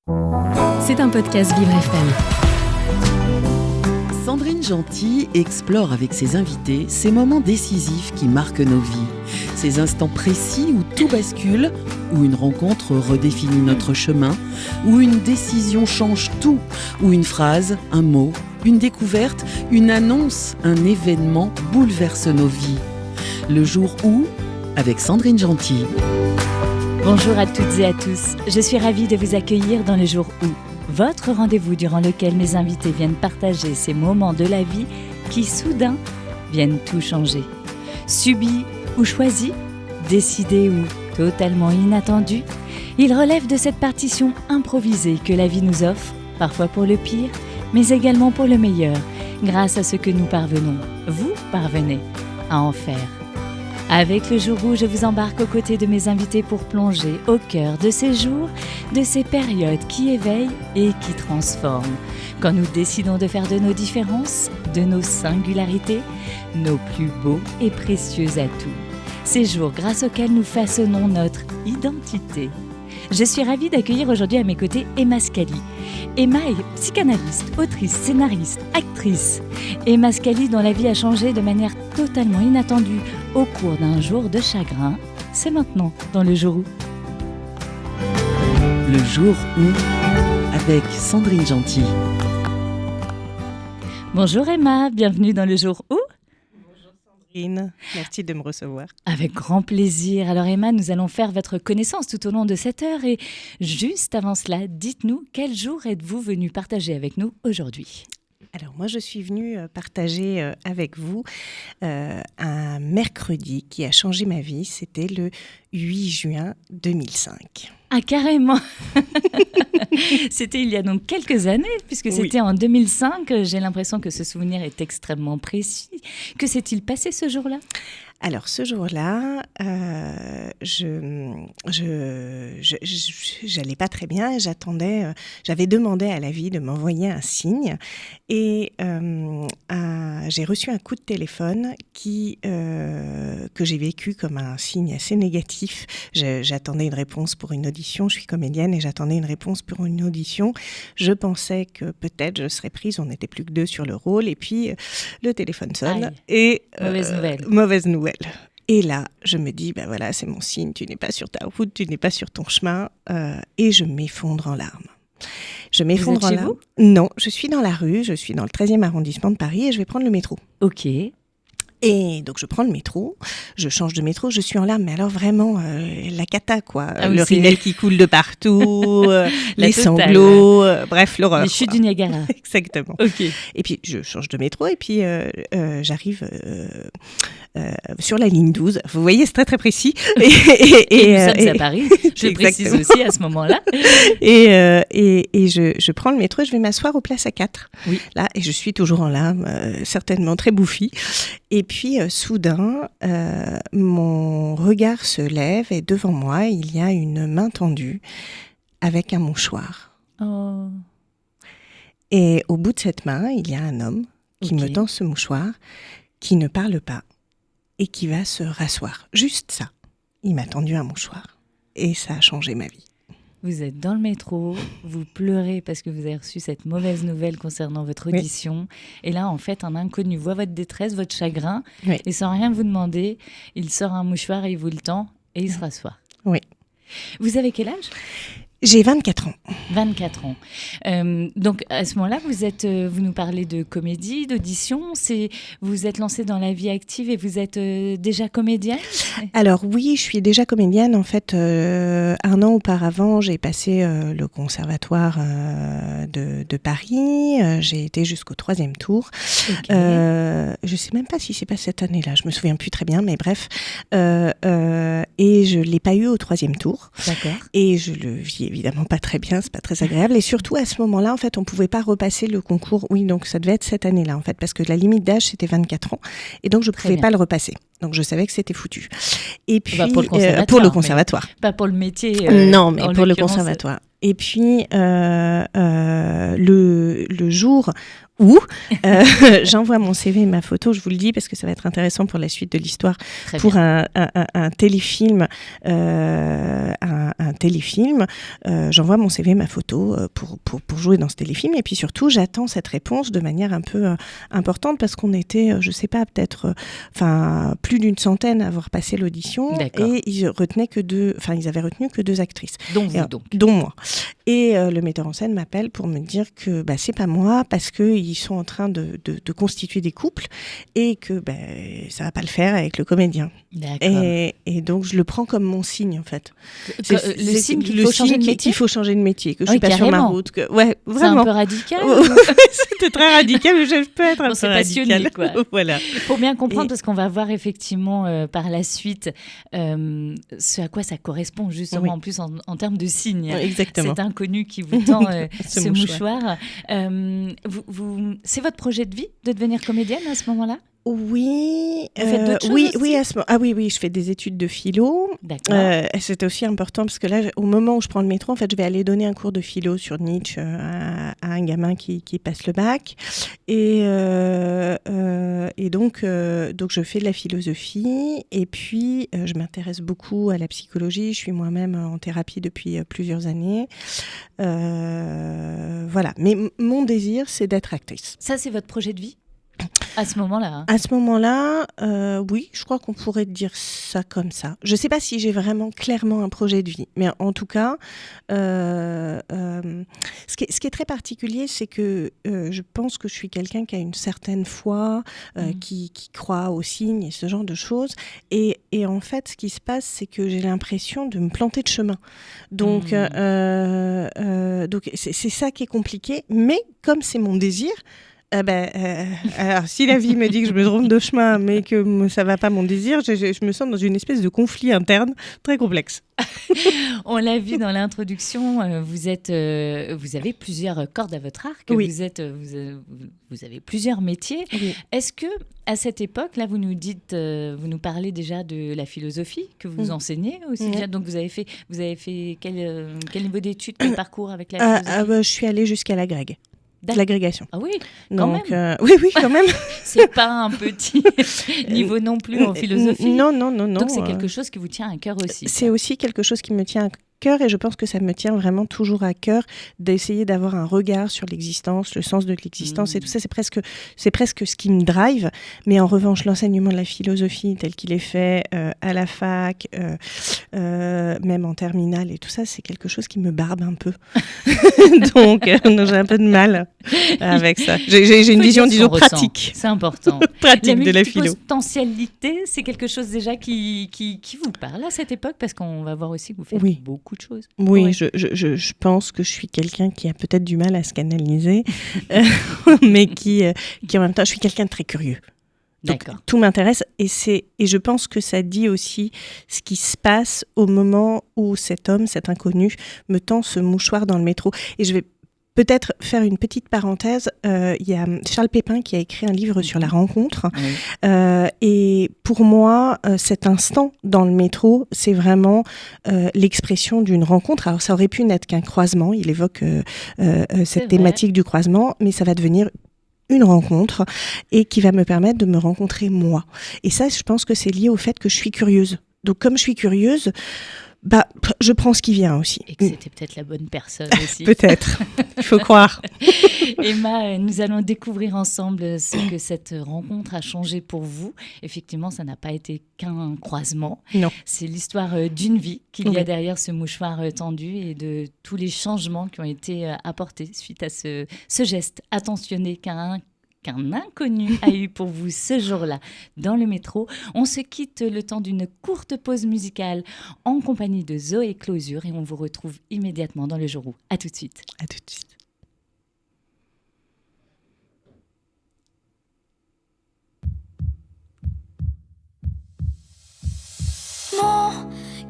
C'est un podcast Vivre FM. Sandrine Gentil explore avec ses invités ces moments décisifs qui marquent nos vies. Ces instants précis où tout bascule, où une rencontre redéfinit notre chemin, où une décision change tout, où une phrase, un mot, une découverte, une annonce, un événement bouleverse nos vies. Le jour où, avec Sandrine Gentil. Bonjour à toutes et à tous, je suis ravie de vous accueillir dans Le Jour où, votre rendez-vous durant lequel mes invités viennent partager ces moments de la vie qui, soudain, viennent tout changer. Subis ou choisis, décidés ou totalement inattendus, ils relèvent de cette partition improvisée que la vie nous offre, parfois pour le pire, mais également pour le meilleur, grâce à ce que nous parvenons, vous parvenez, à en faire. Avec Le Jour où, je vous embarque aux côtés de mes invités pour plonger au cœur de ces jours, de ces périodes qui éveillent et qui transforment. Quand nous décidons de faire de nos différences, de nos singularités, nos plus beaux et précieux atouts. Ces jours grâce auxquels nous façonnons notre identité. Je suis ravie d'accueillir aujourd'hui à mes côtés Emma Scali. Emma est psychanalyste, autrice, scénariste, actrice. Emma Scali, dont la vie a changé de manière totalement inattendue au cours d'un jour de chagrin. C'est maintenant dans Le Jour où. Le jour où, avec Sandrine Gentil. Bonjour Emma, bienvenue dans Le Jour où. Merci de me recevoir. Avec grand plaisir. Alors Emma, nous allons faire votre connaissance tout au long de cette heure. Et juste avant cela, dites-nous, quel jour êtes-vous venu partager avec nous aujourd'hui ? Alors moi, je suis venue partager avec vous un mercredi qui a changé ma vie. C'était le 8 juin 2005. Ah, carrément. C'était il y a donc quelques années, puisque c'était en 2005. J'ai l'impression que ce souvenir est extrêmement précis. Que s'est-il passé ce jour-là ? Alors ce jour-là, j'allais pas très bien et j'avais demandé à la vie de m'envoyer un signe et j'ai reçu un coup de téléphone que j'ai vécu comme un signe assez négatif. J'attendais une réponse pour une audition, je suis comédienne et j'attendais une réponse pour une audition. Je pensais que peut-être je serais prise, on n'était plus que 2 sur le rôle et puis le téléphone sonne. Aïe. Et Mauvaise nouvelle. Et là, je me dis, voilà, c'est mon signe, tu n'es pas sur ta route, tu n'es pas sur ton chemin, et je m'effondre en larmes. Vous êtes chez vous ? Non, je suis dans la rue, je suis dans le 13e arrondissement de Paris et je vais prendre le métro. Ok. Et donc je prends le métro, je change de métro, je suis en larmes, mais alors vraiment la cata quoi, le rimel qui coule de partout, les sanglots, bref l'horreur. Les chutes du Niagara. Exactement. Ok. Et puis je change de métro et puis j'arrive sur la ligne 12. Vous voyez, c'est très très précis. Et nous sommes à Paris, je le précise aussi à ce moment-là. Et je prends le métro et je vais m'asseoir aux places à 4. Oui. Là, et je suis toujours en larmes, certainement très bouffie. Et puis, soudain, mon regard se lève et devant moi, il y a une main tendue avec un mouchoir. Oh. Et au bout de cette main, il y a un homme qui me tend ce mouchoir, qui ne parle pas et qui va se rasseoir. Juste ça. Il m'a tendu un mouchoir et ça a changé ma vie. Vous êtes dans le métro, vous pleurez parce que vous avez reçu cette mauvaise nouvelle concernant votre audition. Oui. Et là, en fait, un inconnu voit votre détresse, votre chagrin, oui. Et sans rien vous demander, il sort un mouchoir et il vous le tend et il se rassoit. Oui. Vous avez quel âge ? J'ai 24 ans. 24 ans. Donc, à ce moment-là, vous nous parlez de comédie, d'audition. Vous êtes lancée dans la vie active et vous êtes déjà comédienne ? Alors oui, je suis déjà comédienne. En fait, 1 an auparavant, j'ai passé le conservatoire de Paris. J'ai été jusqu'au 3e tour. Okay. Je ne sais même pas si c'est pas cette année-là. Je me souviens plus très bien, mais bref. Et je l'ai pas eu au 3e tour. D'accord. Et je le vis évidemment pas très bien, c'est pas très agréable. Et surtout, à ce moment-là, en fait, on pouvait pas repasser le concours. Oui, donc ça devait être cette année-là, en fait, parce que la limite d'âge, c'était 24 ans. Et donc, je pouvais pas le repasser. Donc, je savais que c'était foutu. Et puis, pour le conservatoire. Pas pour le métier. Non, mais pour le conservatoire. Et puis, le jour où j'envoie mon CV et ma photo, je vous le dis parce que ça va être intéressant pour la suite de l'histoire, Très pour bien. un téléfilm. J'envoie mon CV et ma photo pour jouer dans ce téléfilm. Et puis surtout, j'attends cette réponse de manière un peu importante parce qu'on était, je sais pas, peut-être plus d'une centaine à avoir passé l'audition. D'accord. Et ils avaient retenu que 2 actrices. Donc vous, donc. Dont moi. Et le metteur en scène m'appelle pour me dire que c'est pas moi parce qu'ils sont en train de constituer des couples et que ça va pas le faire avec le comédien. D'accord. Et donc je le prends comme mon signe en fait. Le signe qu'il faut changer de métier. Il faut changer de métier, que je Oui, suis pas sur ma carrément. route. Ouais, C'est vraiment. un peu radical. C'était très radical, mais je peux être un peu C'est radical. passionné, quoi. Voilà. Pour bien comprendre, parce qu'on va voir effectivement par la suite ce à quoi ça correspond justement Oui. en plus en termes de signes. Exactement. Cet inconnu qui vous tend ce mouchoir. mouchoir. C'est votre projet de vie de devenir comédienne à ce moment-là ? Oui, Vous faites d'autres choses oui, aussi oui, je fais des études de philo. D'accord. C'était aussi important parce que là, au moment où je prends le métro, en fait, je vais aller donner un cours de philo sur Nietzsche à un gamin qui passe le bac. Et donc, je fais de la philosophie. Et puis, je m'intéresse beaucoup à la psychologie. Je suis moi-même en thérapie depuis plusieurs années. Voilà. Mais mon désir, c'est d'être actrice. Ça, c'est votre projet de vie ? À ce moment-là, hein. À ce moment-là, oui, je crois qu'on pourrait dire ça comme ça. Je ne sais pas si j'ai vraiment clairement un projet de vie, mais en tout cas, ce qui est très particulier, c'est que je pense que je suis quelqu'un qui a une certaine foi, qui croit aux signes et ce genre de choses. Et en fait, ce qui se passe, c'est que j'ai l'impression de me planter de chemin. Donc, donc c'est ça qui est compliqué. Mais comme c'est mon désir, alors, si la vie me dit que je me trompe de chemin, mais que ça va pas mon désir, je me sens dans une espèce de conflit interne très complexe. On l'a vu dans l'introduction, vous avez plusieurs cordes à votre arc, Oui. vous avez plusieurs métiers. Oui. Est-ce que à cette époque, là, vous nous parlez déjà de la philosophie que vous enseignez aussi bien. Donc vous avez fait quel niveau d'études, quel parcours avec la philosophie? Je suis allée jusqu'à l'agrég. L'agrégation. Ah oui, quand Donc, même. Oui, quand même. C'est pas un petit niveau non plus en philosophie. Non. Donc c'est quelque chose qui vous tient à cœur aussi. C'est aussi quelque chose qui me tient à cœur et je pense que ça me tient vraiment toujours à cœur d'essayer d'avoir un regard sur l'existence, le sens de l'existence et tout ça. C'est presque ce qui me drive. Mais en revanche, l'enseignement de la philosophie tel qu'il est fait à la fac, même en terminale et tout ça, c'est quelque chose qui me barbe un peu. Donc, j'ai un peu de mal avec ça. J'ai une vision, disons, pratique. C'est important. Pratique de la philo. La multipotentialité, c'est quelque chose déjà qui vous parle à cette époque parce qu'on va voir aussi que vous faites beaucoup de choses. Oui, Ouais. je pense que je suis quelqu'un qui a peut-être du mal à se canaliser, mais qui en même temps, je suis quelqu'un de très curieux. Donc, D'accord. tout m'intéresse et je pense que ça dit aussi ce qui se passe au moment où cet inconnu, me tend ce mouchoir dans le métro. Et je vais peut-être faire une petite parenthèse. Il y a Charles Pépin qui a écrit un livre sur la rencontre. Oui. Et pour moi, cet instant dans le métro, c'est vraiment l'expression d'une rencontre. Alors, ça aurait pu n'être qu'un croisement. Il évoque cette thématique du croisement, mais ça va devenir une rencontre et qui va me permettre de me rencontrer moi. Et ça, je pense que c'est lié au fait que je suis curieuse. Donc, comme je suis curieuse, je prends ce qui vient aussi. Et que c'était peut-être la bonne personne aussi. Peut-être, il faut croire. Emma, nous allons découvrir ensemble ce que cette rencontre a changé pour vous. Effectivement, ça n'a pas été qu'un croisement. Non. C'est l'histoire d'une vie qu'il y a derrière ce mouchoir tendu et de tous les changements qui ont été apportés suite à ce geste attentionné qu'un inconnu a eu pour vous ce jour-là dans le métro. On se quitte le temps d'une courte pause musicale en compagnie de Zoé Closure et on vous retrouve immédiatement dans le jour où. À tout de suite. À tout de suite. Mon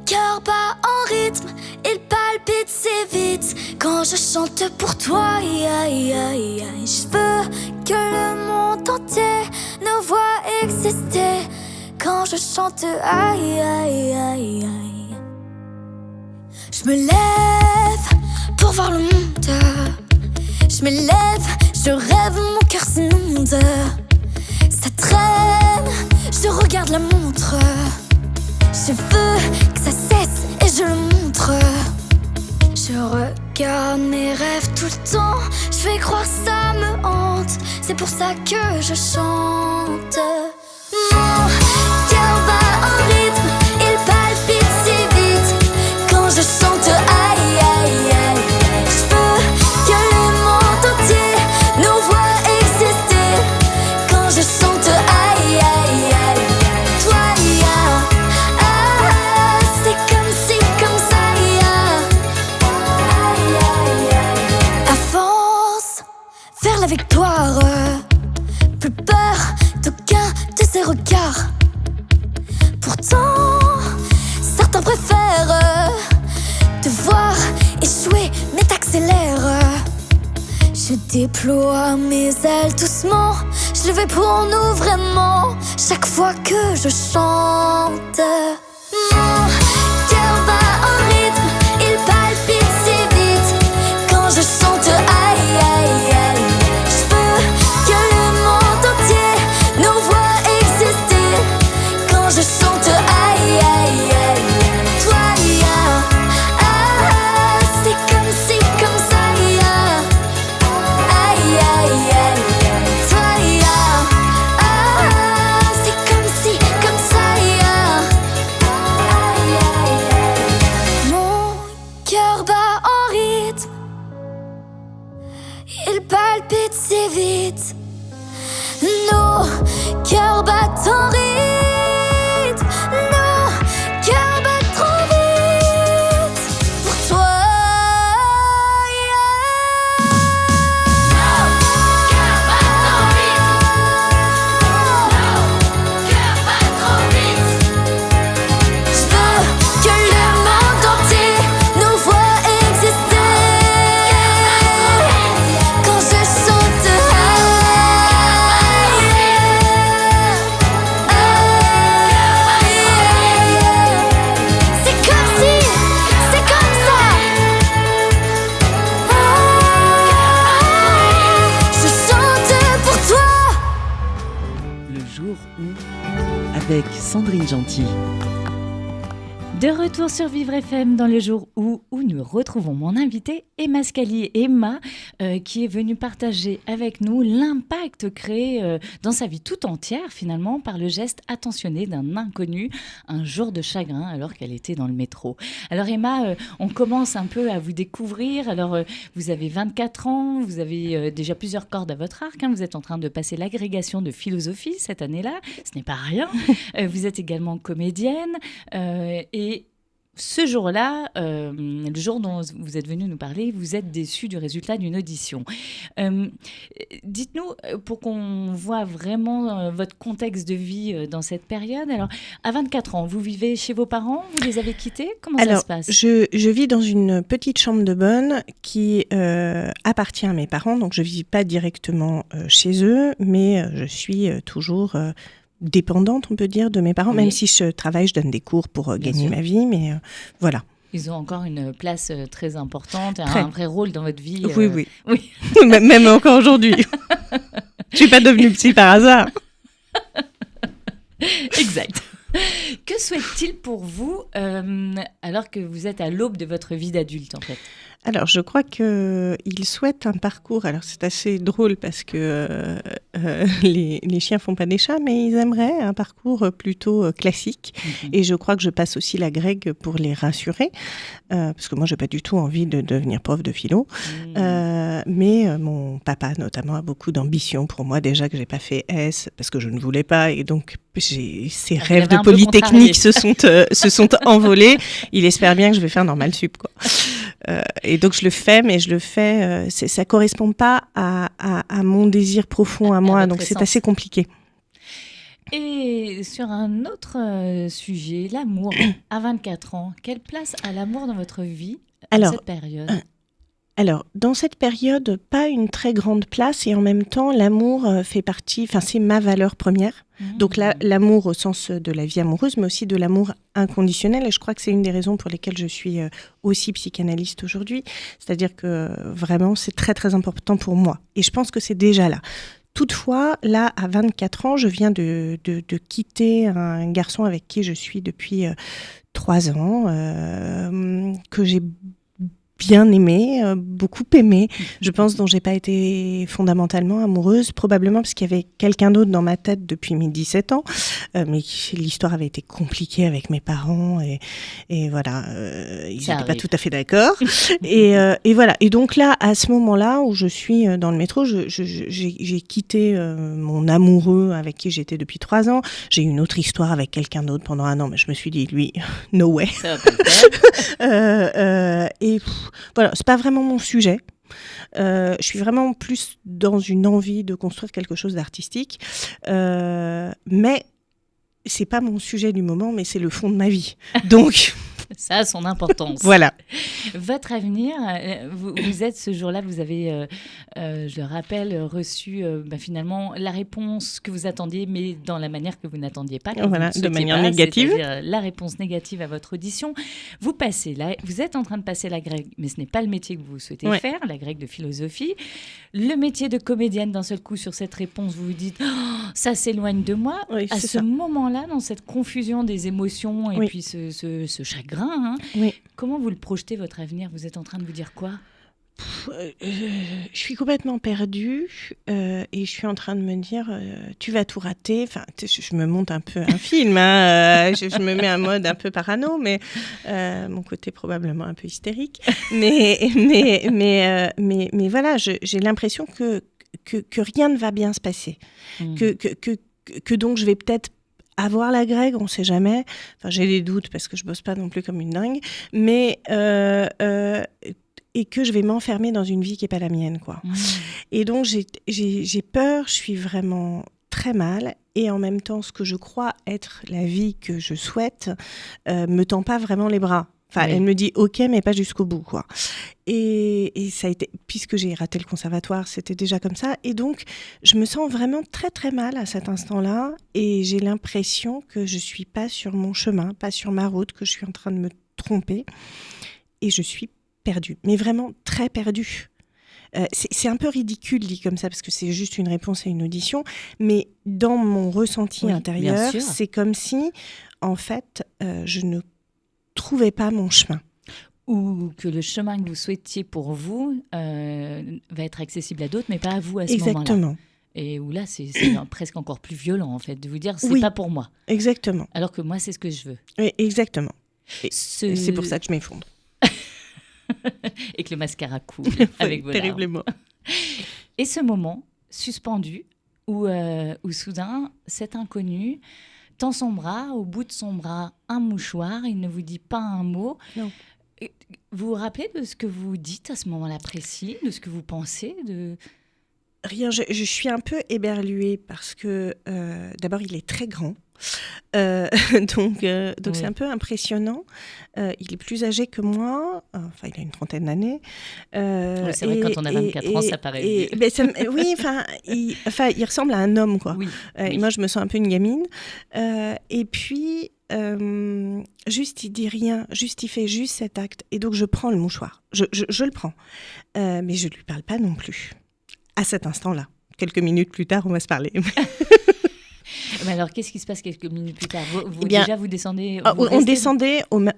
cœur bat en rythme, il palpite si vite quand je chante pour toi. Je veux que le monde entier nous voit exister quand je chante. Je me lève pour voir le monde. Je me lève, Je rêve, mon cœur s'inonde. Ça traîne, je regarde la montre. Je veux que ça cesse et je le montre. Je regarde mes rêves tout le temps. Je vais croire ça me hante. C'est pour ça que je chante. Mon cœur bat en rythme, il palpite si vite. Quand je chante aïe aïe aïe, je veux que le monde entier nous voit exister. Quand je chante aïe aïe aïe, toi ya, ah, c'est comme si, comme ça ya. Aïe aïe aïe. Avance vers la victoire. Plus peur d'aucun de ces regards. Pourtant, certains préfèrent te voir échouer, mais t'accélères. Je déploie mes ailes doucement. Je le fais pour nous vraiment. Chaque fois que je chante, mon cœur bat en rythme, il palpite si vite. Quand je chante aïe aïe aïe, je veux que le monde entier nous voit exister. Quand je chante aïe aïe aïe, toi ya, ah, c'est comme si, comme ça ya. Aïe aïe aïe, toi ya, ah, c'est comme si, comme ça ya. Aïe aïe aïe. Mon cœur bat en rythme, il palpite si vite. Nos cœurs battent en rythme, nos cœurs battent trop vite. Pour toi, yeah. Nos cœurs battent en rythme, nos cœurs battent trop vite. Je veux que le monde entier nous voit exister. Quand je chante c'est comme si, c'est comme ça. Je chante pour toi. Le jour où, avec Sandrine Gentil. De retour sur Vivre FM dans le jour où nous retrouvons mon invitée Emma Scali. Emma qui est venue partager avec nous l'impact créé dans sa vie tout entière finalement par le geste attentionné d'un inconnu un jour de chagrin alors qu'elle était dans le métro. Alors Emma, on commence un peu à vous découvrir. Alors vous avez 24 ans, vous avez déjà plusieurs cordes à votre arc, hein. Vous êtes en train de passer l'agrégation de philosophie cette année-là, ce n'est pas rien. Vous êtes également comédienne et ce jour-là, le jour dont vous êtes venu nous parler, vous êtes déçu du résultat d'une audition. Dites-nous, pour qu'on voit vraiment votre contexte de vie dans cette période. Alors, à 24 ans, vous vivez chez vos parents? Vous les avez quittés? Comment ça se passe? Je vis dans une petite chambre de bonne qui appartient à mes parents. Donc, je ne vis pas directement chez eux, mais je suis toujours dépendante, on peut dire, de mes parents. Oui. Même si je travaille, je donne des cours pour gagner ma vie, mais voilà. Ils ont encore une place très importante, un vrai rôle dans votre vie. Oui. Même encore aujourd'hui. Je ne suis pas devenue psy par hasard. Exact. Que souhaite-t-il pour vous alors que vous êtes à l'aube de votre vie d'adulte, en fait? Alors, je crois qu'il souhaite un parcours. Alors, c'est assez drôle parce que les chiens font pas des chats, mais ils aimeraient un parcours plutôt classique. Mm-hmm. Et je crois que je passe aussi la grègue pour les rassurer, parce que moi, j'ai pas du tout envie de devenir prof de philo. Mais mon papa, notamment, a beaucoup d'ambition pour moi. Déjà que j'ai pas fait S, parce que je ne voulais pas. Et donc, ces rêves de Polytechnique se sont envolés. Il espère bien que je vais faire Normal Sup, quoi. Et donc, je le fais, mais je le fais... ça ne correspond pas à mon désir profond, à moi. Donc, c'est assez compliqué. Et sur un autre sujet, l'amour, à 24 ans, quelle place a l'amour dans votre vie à cette période? Alors, dans cette période, pas une très grande place, et en même temps, l'amour fait partie, c'est ma valeur première. Donc l'amour au sens de la vie amoureuse, mais aussi de l'amour inconditionnel. Et je crois que c'est une des raisons pour lesquelles je suis aussi psychanalyste aujourd'hui. C'est-à-dire que vraiment, c'est très, très important pour moi. Et je pense que c'est déjà là. Toutefois, là, à 24 ans, je viens de quitter un garçon avec qui je suis depuis 3 ans, que j'ai bien aimé, beaucoup aimé, je pense, dont j'ai pas été fondamentalement amoureuse, probablement parce qu'il y avait quelqu'un d'autre dans ma tête depuis mes 17 ans, mais l'histoire avait été compliquée avec mes parents et voilà, ils n'étaient pas tout à fait d'accord. et voilà. Et donc là, à ce moment-là où je suis dans le métro, j'ai quitté mon amoureux avec qui j'étais depuis 3 ans. J'ai eu une autre histoire avec quelqu'un d'autre pendant 1 an, mais je me suis dit, lui, no way. Ça va pas le faire. Voilà, c'est pas vraiment mon sujet. Je suis vraiment plus dans une envie de construire quelque chose d'artistique, mais c'est pas mon sujet du moment, mais c'est le fond de ma vie. Donc ça a son importance. Voilà. Votre avenir, vous êtes ce jour-là, vous avez, je le rappelle, reçu finalement la réponse que vous attendiez, mais dans la manière que vous n'attendiez pas. Voilà, de manière négative. C'est-à-dire la réponse négative à votre audition. Vous passez là, vous êtes en train de passer la grecque, mais ce n'est pas le métier que vous souhaitez faire, la grecque de philosophie. Le métier de comédienne, d'un seul coup, sur cette réponse, vous vous dites ça s'éloigne de moi. Oui, à ce moment-là, dans cette confusion des émotions et puis ce chagrin, comment vous le projetez, votre avenir? Vous êtes en train de vous dire quoi? Je suis complètement perdue et je suis en train de me dire tu vas tout rater. Enfin, je me monte un peu un film, je me mets un mode un peu parano, mais mon côté probablement un peu hystérique. Mais voilà, j'ai l'impression que rien ne va bien se passer, que donc je vais peut-être avoir la grecque, on ne sait jamais. Enfin, j'ai des doutes parce que je bosse pas non plus comme une dingue, mais et que je vais m'enfermer dans une vie qui n'est pas la mienne, quoi. Et donc, j'ai peur, je suis vraiment très mal. Et en même temps, ce que je crois être la vie que je souhaite me tend pas vraiment les bras. Enfin, elle me dit OK, mais pas jusqu'au bout, quoi. Et ça a été, puisque j'ai raté le conservatoire, c'était déjà comme ça. Et donc, je me sens vraiment très, très mal à cet instant-là. Et j'ai l'impression que je suis pas sur mon chemin, pas sur ma route, que je suis en train de me tromper. Et je suis perdue, mais vraiment très perdue. C'est un peu ridicule dit comme ça, parce que c'est juste une réponse à une audition. Mais dans mon ressenti intérieur, c'est comme si, en fait, je ne trouvais pas mon chemin. Ou que le chemin que vous souhaitiez pour vous va être accessible à d'autres, mais pas à vous à ce moment-là. Exactement. Et où là, c'est presque encore plus violent, en fait, de vous dire, c'est pas pour moi. Exactement. Alors que moi, c'est ce que je veux. Oui, exactement. Et c'est pour ça que je m'effondre. Et que le mascara coule avec vos larmes. Terriblement. Et ce moment suspendu, où soudain, cet inconnu tend son bras, au bout de son bras, un mouchoir, il ne vous dit pas un mot. Non. Vous vous rappelez de ce que vous dites à ce moment-là précis, de ce que vous pensez Rien, je suis un peu éberluée parce que d'abord il est très grand, donc c'est un peu impressionnant. Il est plus âgé que moi, enfin il a une 30aine d'années. C'est vrai, quand on a 24 ans, ça paraît. Oui, il ressemble à un homme, quoi. Oui, et moi je me sens un peu une gamine. Et puis juste il dit rien, juste il fait juste cet acte, et donc je prends le mouchoir, je le prends, mais je lui parle pas non plus. À cet instant-là. Quelques minutes plus tard, on va se parler. Mais alors, qu'est-ce qui se passe quelques minutes plus tard? Déjà, vous descendez...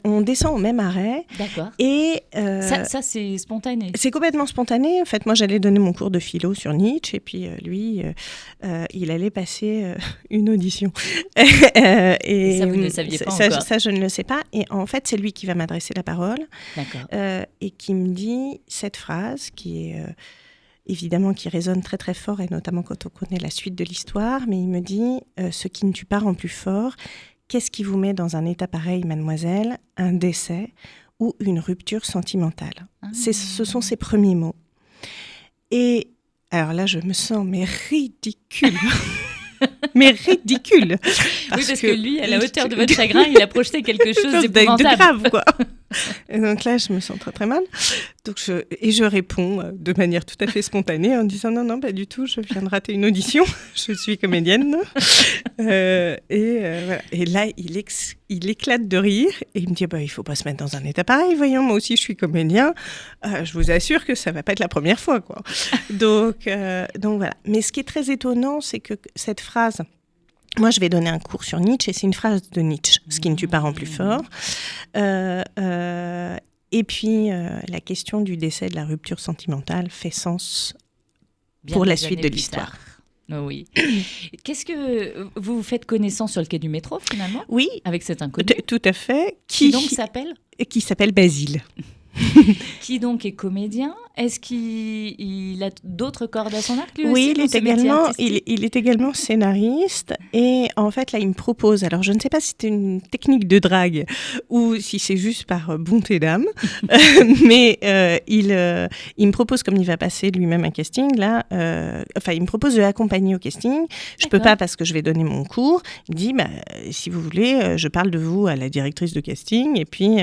On descend au même arrêt. D'accord. Et ça, c'est spontané? C'est complètement spontané. En fait, moi, j'allais donner mon cours de philo sur Nietzsche. Et puis, lui, il allait passer une audition. Et ça, vous ne le saviez pas encore? Ça, je ne le sais pas. Et en fait, c'est lui qui va m'adresser la parole. D'accord. Et qui me dit cette phrase qui est... évidemment qui résonne très très fort, et notamment quand on connaît la suite de l'histoire, mais il me dit « Ce qui ne tue pas rend plus fort. Qu'est-ce qui vous met dans un état pareil, mademoiselle? Un décès ou une rupture sentimentale ?» Ce sont ses premiers mots. Et alors là, je me sens ridicule. Mais ridicule. Parce que lui, à la hauteur de votre chagrin, il a projeté quelque chose d'épouvantable. De grave, quoi. Et donc là, je me sens très très mal. Donc je réponds de manière tout à fait spontanée en disant non, pas du tout, je viens de rater une audition, je suis comédienne. Voilà. Et là, il éclate de rire et il me dit il faut pas se mettre dans un état pareil, voyons, moi aussi je suis comédien. Je vous assure que ça va pas être la première fois, quoi. Donc voilà. Mais ce qui est très étonnant, c'est que cette phrase. Moi, je vais donner un cours sur Nietzsche et c'est une phrase de Nietzsche, ce qui ne tue pas rend plus fort. Et puis, la question du décès, de la rupture sentimentale fait sens pour la suite de l'histoire. Oh oui. Qu'est-ce que vous faites connaissance sur le quai du métro, finalement ? Oui. Avec cet inconnu. Tout à fait. Qui donc s'appelle ? Qui s'appelle Basile. Qui donc est comédien ? Est-ce qu'il a d'autres cordes à son arc, lui Oui, aussi, il est également scénariste. Et en fait, là, il me propose, alors je ne sais pas si c'est une technique de drague ou si c'est juste par bonté d'âme, mais il me propose, comme il va passer lui-même un casting, là, il me propose de l'accompagner au casting. Je ne peux pas parce que je vais donner mon cours. Il dit, si vous voulez, je parle de vous à la directrice de casting et puis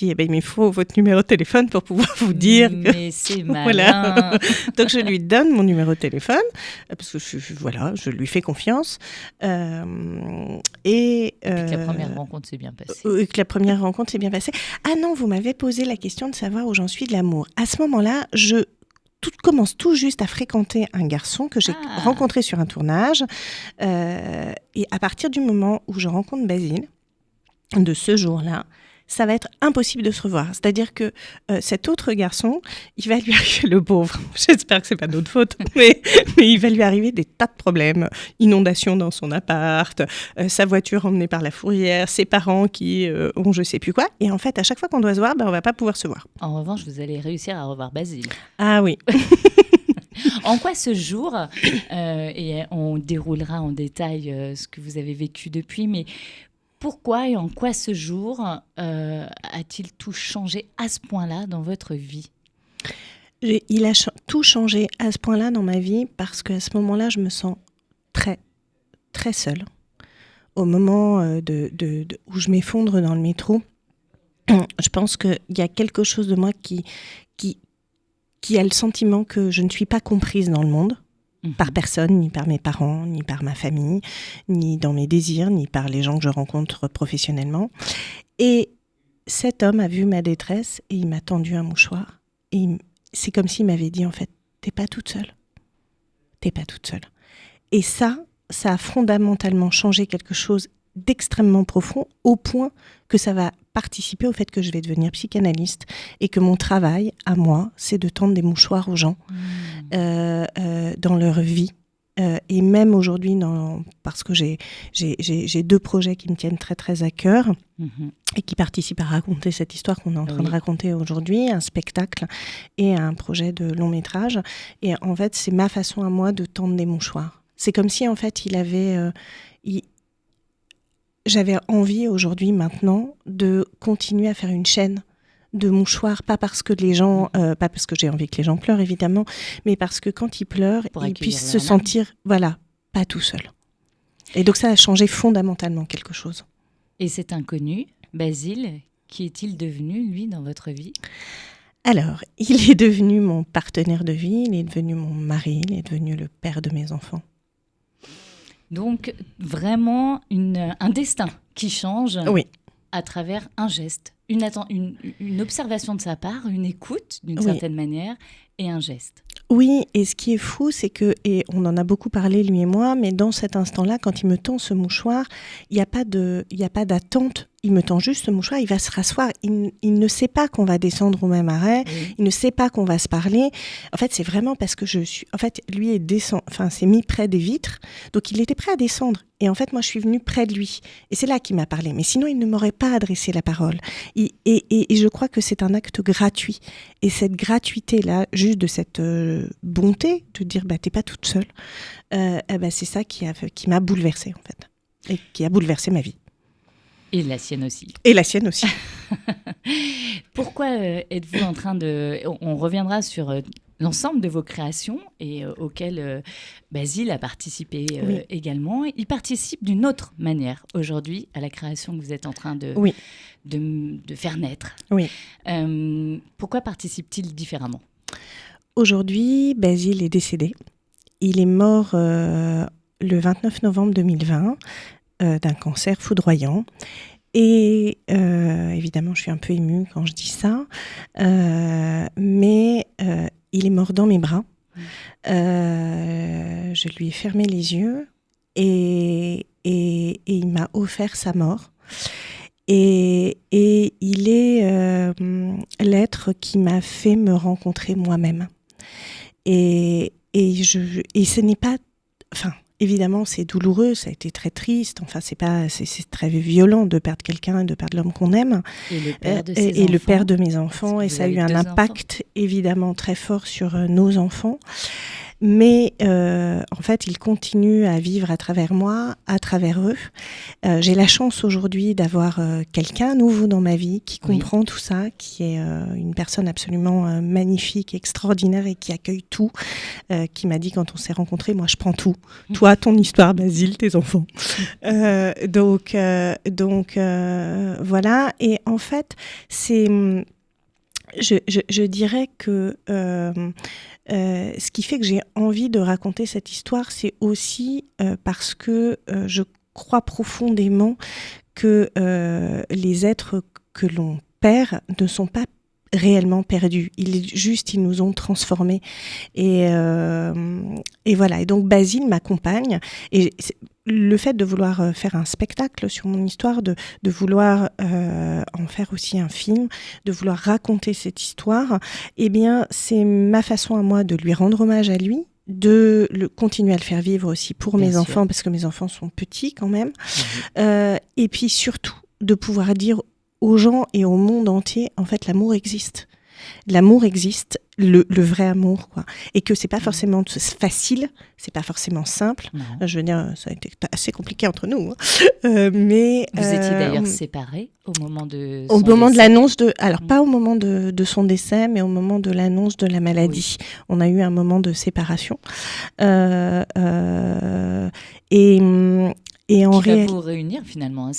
il me faut votre numéro de téléphone pour pouvoir vous dire que... Mais c'est malin. Voilà. Donc je lui donne mon numéro de téléphone parce que je lui fais confiance. Et que la première rencontre s'est bien passée. Ah non, vous m'avez posé la question de savoir où j'en suis de l'amour. À ce moment-là, je commence tout juste à fréquenter un garçon que j'ai rencontré sur un tournage. Et à partir du moment où je rencontre Basile, de ce jour-là, ça va être impossible de se revoir. C'est-à-dire que cet autre garçon, il va lui arriver, le pauvre, j'espère que c'est pas notre faute, mais il va lui arriver des tas de problèmes. Inondation dans son appart, sa voiture emmenée par la fourrière, ses parents qui ont je sais plus quoi. Et en fait, à chaque fois qu'on doit se voir, on va pas pouvoir se voir. En revanche, vous allez réussir à revoir Basile. Ah oui. En quoi ce jour, et on déroulera en détail ce que vous avez vécu depuis, mais pourquoi et en quoi ce jour a-t-il tout changé à ce point-là dans votre vie ? Il a tout changé à ce point-là dans ma vie parce qu'à ce moment-là, je me sens très, très seule. Au moment où je m'effondre dans le métro, je pense qu'il y a quelque chose de moi qui a le sentiment que je ne suis pas comprise dans le monde. Par personne, ni par mes parents, ni par ma famille, ni dans mes désirs, ni par les gens que je rencontre professionnellement. Et cet homme a vu ma détresse et il m'a tendu un mouchoir. Et c'est comme s'il m'avait dit, en fait, t'es pas toute seule. T'es pas toute seule. Et ça a fondamentalement changé quelque chose d'extrêmement profond, au point que ça va participer au fait que je vais devenir psychanalyste et que mon travail, à moi, c'est de tendre des mouchoirs aux gens dans leur vie. Et même aujourd'hui, parce que j'ai 2 projets qui me tiennent très très à cœur et qui participent à raconter cette histoire qu'on est en train de raconter aujourd'hui, un spectacle et un projet de long métrage. Et en fait, c'est ma façon à moi de tendre des mouchoirs. C'est comme si en fait j'avais envie aujourd'hui, maintenant, de continuer à faire une chaîne de mouchoirs, pas parce que pas parce que j'ai envie que les gens pleurent, évidemment, mais parce que quand ils pleurent, ils puissent se sentir, pas tout seuls. Et donc ça a changé fondamentalement quelque chose. Et cet inconnu, Basile, qui est-il devenu, lui, dans votre vie ? Alors, il est devenu mon partenaire de vie, il est devenu mon mari, il est devenu le père de mes enfants. Donc, vraiment un destin qui change à travers un geste, une observation de sa part, une écoute d'une certaine manière et un geste. Oui, et ce qui est fou, c'est que, et on en a beaucoup parlé lui et moi, mais dans cet instant-là, quand il me tend ce mouchoir, il n'y a pas d'attente. Il me tend juste ce mouchoir, il va se rasseoir. Il ne sait pas qu'on va descendre au même arrêt. Il ne sait pas qu'on va se parler. En fait, c'est vraiment parce que lui s'est mis près des vitres, donc il était prêt à descendre. Et en fait, moi, je suis venue près de lui. Et c'est là qu'il m'a parlé. Mais sinon, il ne m'aurait pas adressé la parole. Et je crois que c'est un acte gratuit. Et cette gratuité-là, juste de cette bonté, de dire, t'es pas toute seule, c'est ça qui m'a bouleversée, en fait. Et qui a bouleversé ma vie. Et la sienne aussi. Et la sienne aussi. Pourquoi êtes-vous en train de... On reviendra sur l'ensemble de vos créations et auxquelles Basile a participé également. Il participe d'une autre manière aujourd'hui à la création que vous êtes en train de faire naître. Oui. Pourquoi participe-t-il différemment ? Aujourd'hui, Basile est décédé. Il est mort le 29 novembre 2020 d'un cancer foudroyant. Et évidemment, je suis un peu émue quand je dis ça, mais il est mort dans mes bras. Je lui ai fermé les yeux et il m'a offert sa mort. Et il est l'être qui m'a fait me rencontrer moi-même. Et ce n'est pas... Enfin, évidemment, c'est douloureux, ça a été très triste. Enfin, c'est très violent de perdre quelqu'un, de perdre l'homme qu'on aime. Et le père de le père de mes enfants. Et ça a eu un impact évidemment très fort sur nos enfants. Mais en fait, ils continuent à vivre à travers moi, à travers eux. J'ai la chance aujourd'hui d'avoir quelqu'un nouveau dans ma vie qui comprend tout ça, qui est une personne absolument magnifique, extraordinaire et qui accueille tout, qui m'a dit quand on s'est rencontrés, moi je prends tout. Toi, ton histoire, Basile, tes enfants. Donc voilà. Et en fait, c'est... Je dirais que ce qui fait que j'ai envie de raconter cette histoire, c'est aussi parce que je crois profondément que les êtres que l'on perd ne sont pas réellement perdus. Ils nous ont transformés. Et voilà. Et donc, Basile m'accompagne. Et le fait de vouloir faire un spectacle sur mon histoire, de vouloir en faire aussi un film, de vouloir raconter cette histoire, eh bien, c'est ma façon à moi de lui rendre hommage à lui, de continuer à le faire vivre aussi pour mes enfants, parce que mes enfants sont petits quand même. Et puis surtout, de pouvoir dire aux gens et au monde entier, en fait, l'amour existe. L'amour existe, le vrai amour, quoi. Et que c'est pas forcément facile, c'est pas forcément simple. Non. Je veux dire, ça a été assez compliqué entre nous. Mais vous étiez d'ailleurs séparés au moment de son décès. De l'annonce de... Alors, pas au moment de son décès, mais au moment de l'annonce de la maladie. Oui. On a eu un moment de séparation. Et en qui va vous réunir finalement.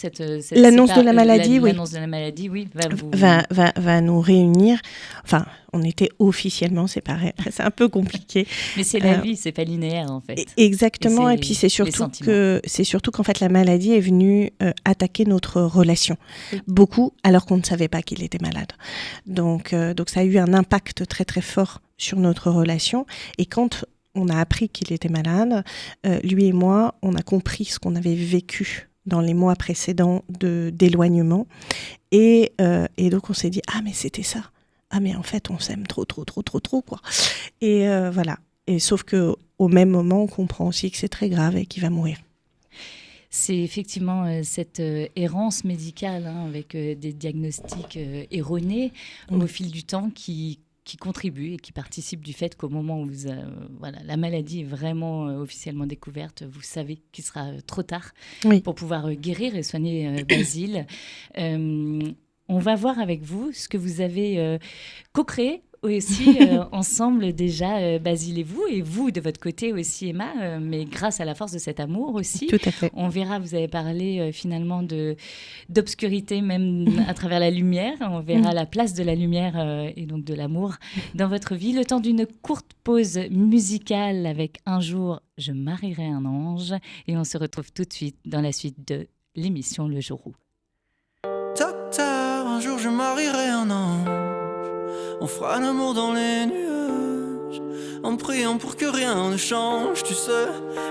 L'annonce de la maladie, oui. L'annonce de la maladie, oui, va nous réunir. Enfin, on était officiellement séparés. C'est un peu compliqué. Mais c'est la vie, c'est pas linéaire en fait. Exactement. Et puis c'est surtout qu'en fait la maladie est venue attaquer notre relation. Oui. Beaucoup, alors qu'on ne savait pas qu'il était malade. Donc ça a eu un impact très très fort sur notre relation. Et quand on a appris qu'il était malade, lui et moi, on a compris ce qu'on avait vécu dans les mois précédents d'éloignement. Et donc, on s'est dit, ah, mais c'était ça. Ah, mais en fait, on s'aime trop, quoi. Et voilà. Et sauf qu'au même moment, on comprend aussi que c'est très grave et qu'il va mourir. C'est effectivement cette errance médicale avec des diagnostics erronés au fil du temps qui contribue et qui participe du fait qu'au moment où la maladie est vraiment officiellement découverte, vous savez qu'il sera trop tard pour pouvoir guérir et soigner Basile. On va voir avec vous ce que vous avez co-créé aussi ensemble déjà, Basile et vous de votre côté aussi, Emma, mais grâce à la force de cet amour aussi. Tout à fait. On verra, vous avez parlé finalement d'obscurité même à travers la lumière. On verra la place de la lumière et donc de l'amour dans votre vie. Le temps d'une courte pause musicale avec Un jour, je marierai un ange. Et on se retrouve tout de suite dans la suite de l'émission Le Jour où. Docteur, un jour je marierai un ange. On fera l'amour dans les nuages, en priant pour que rien ne change. Tu sais,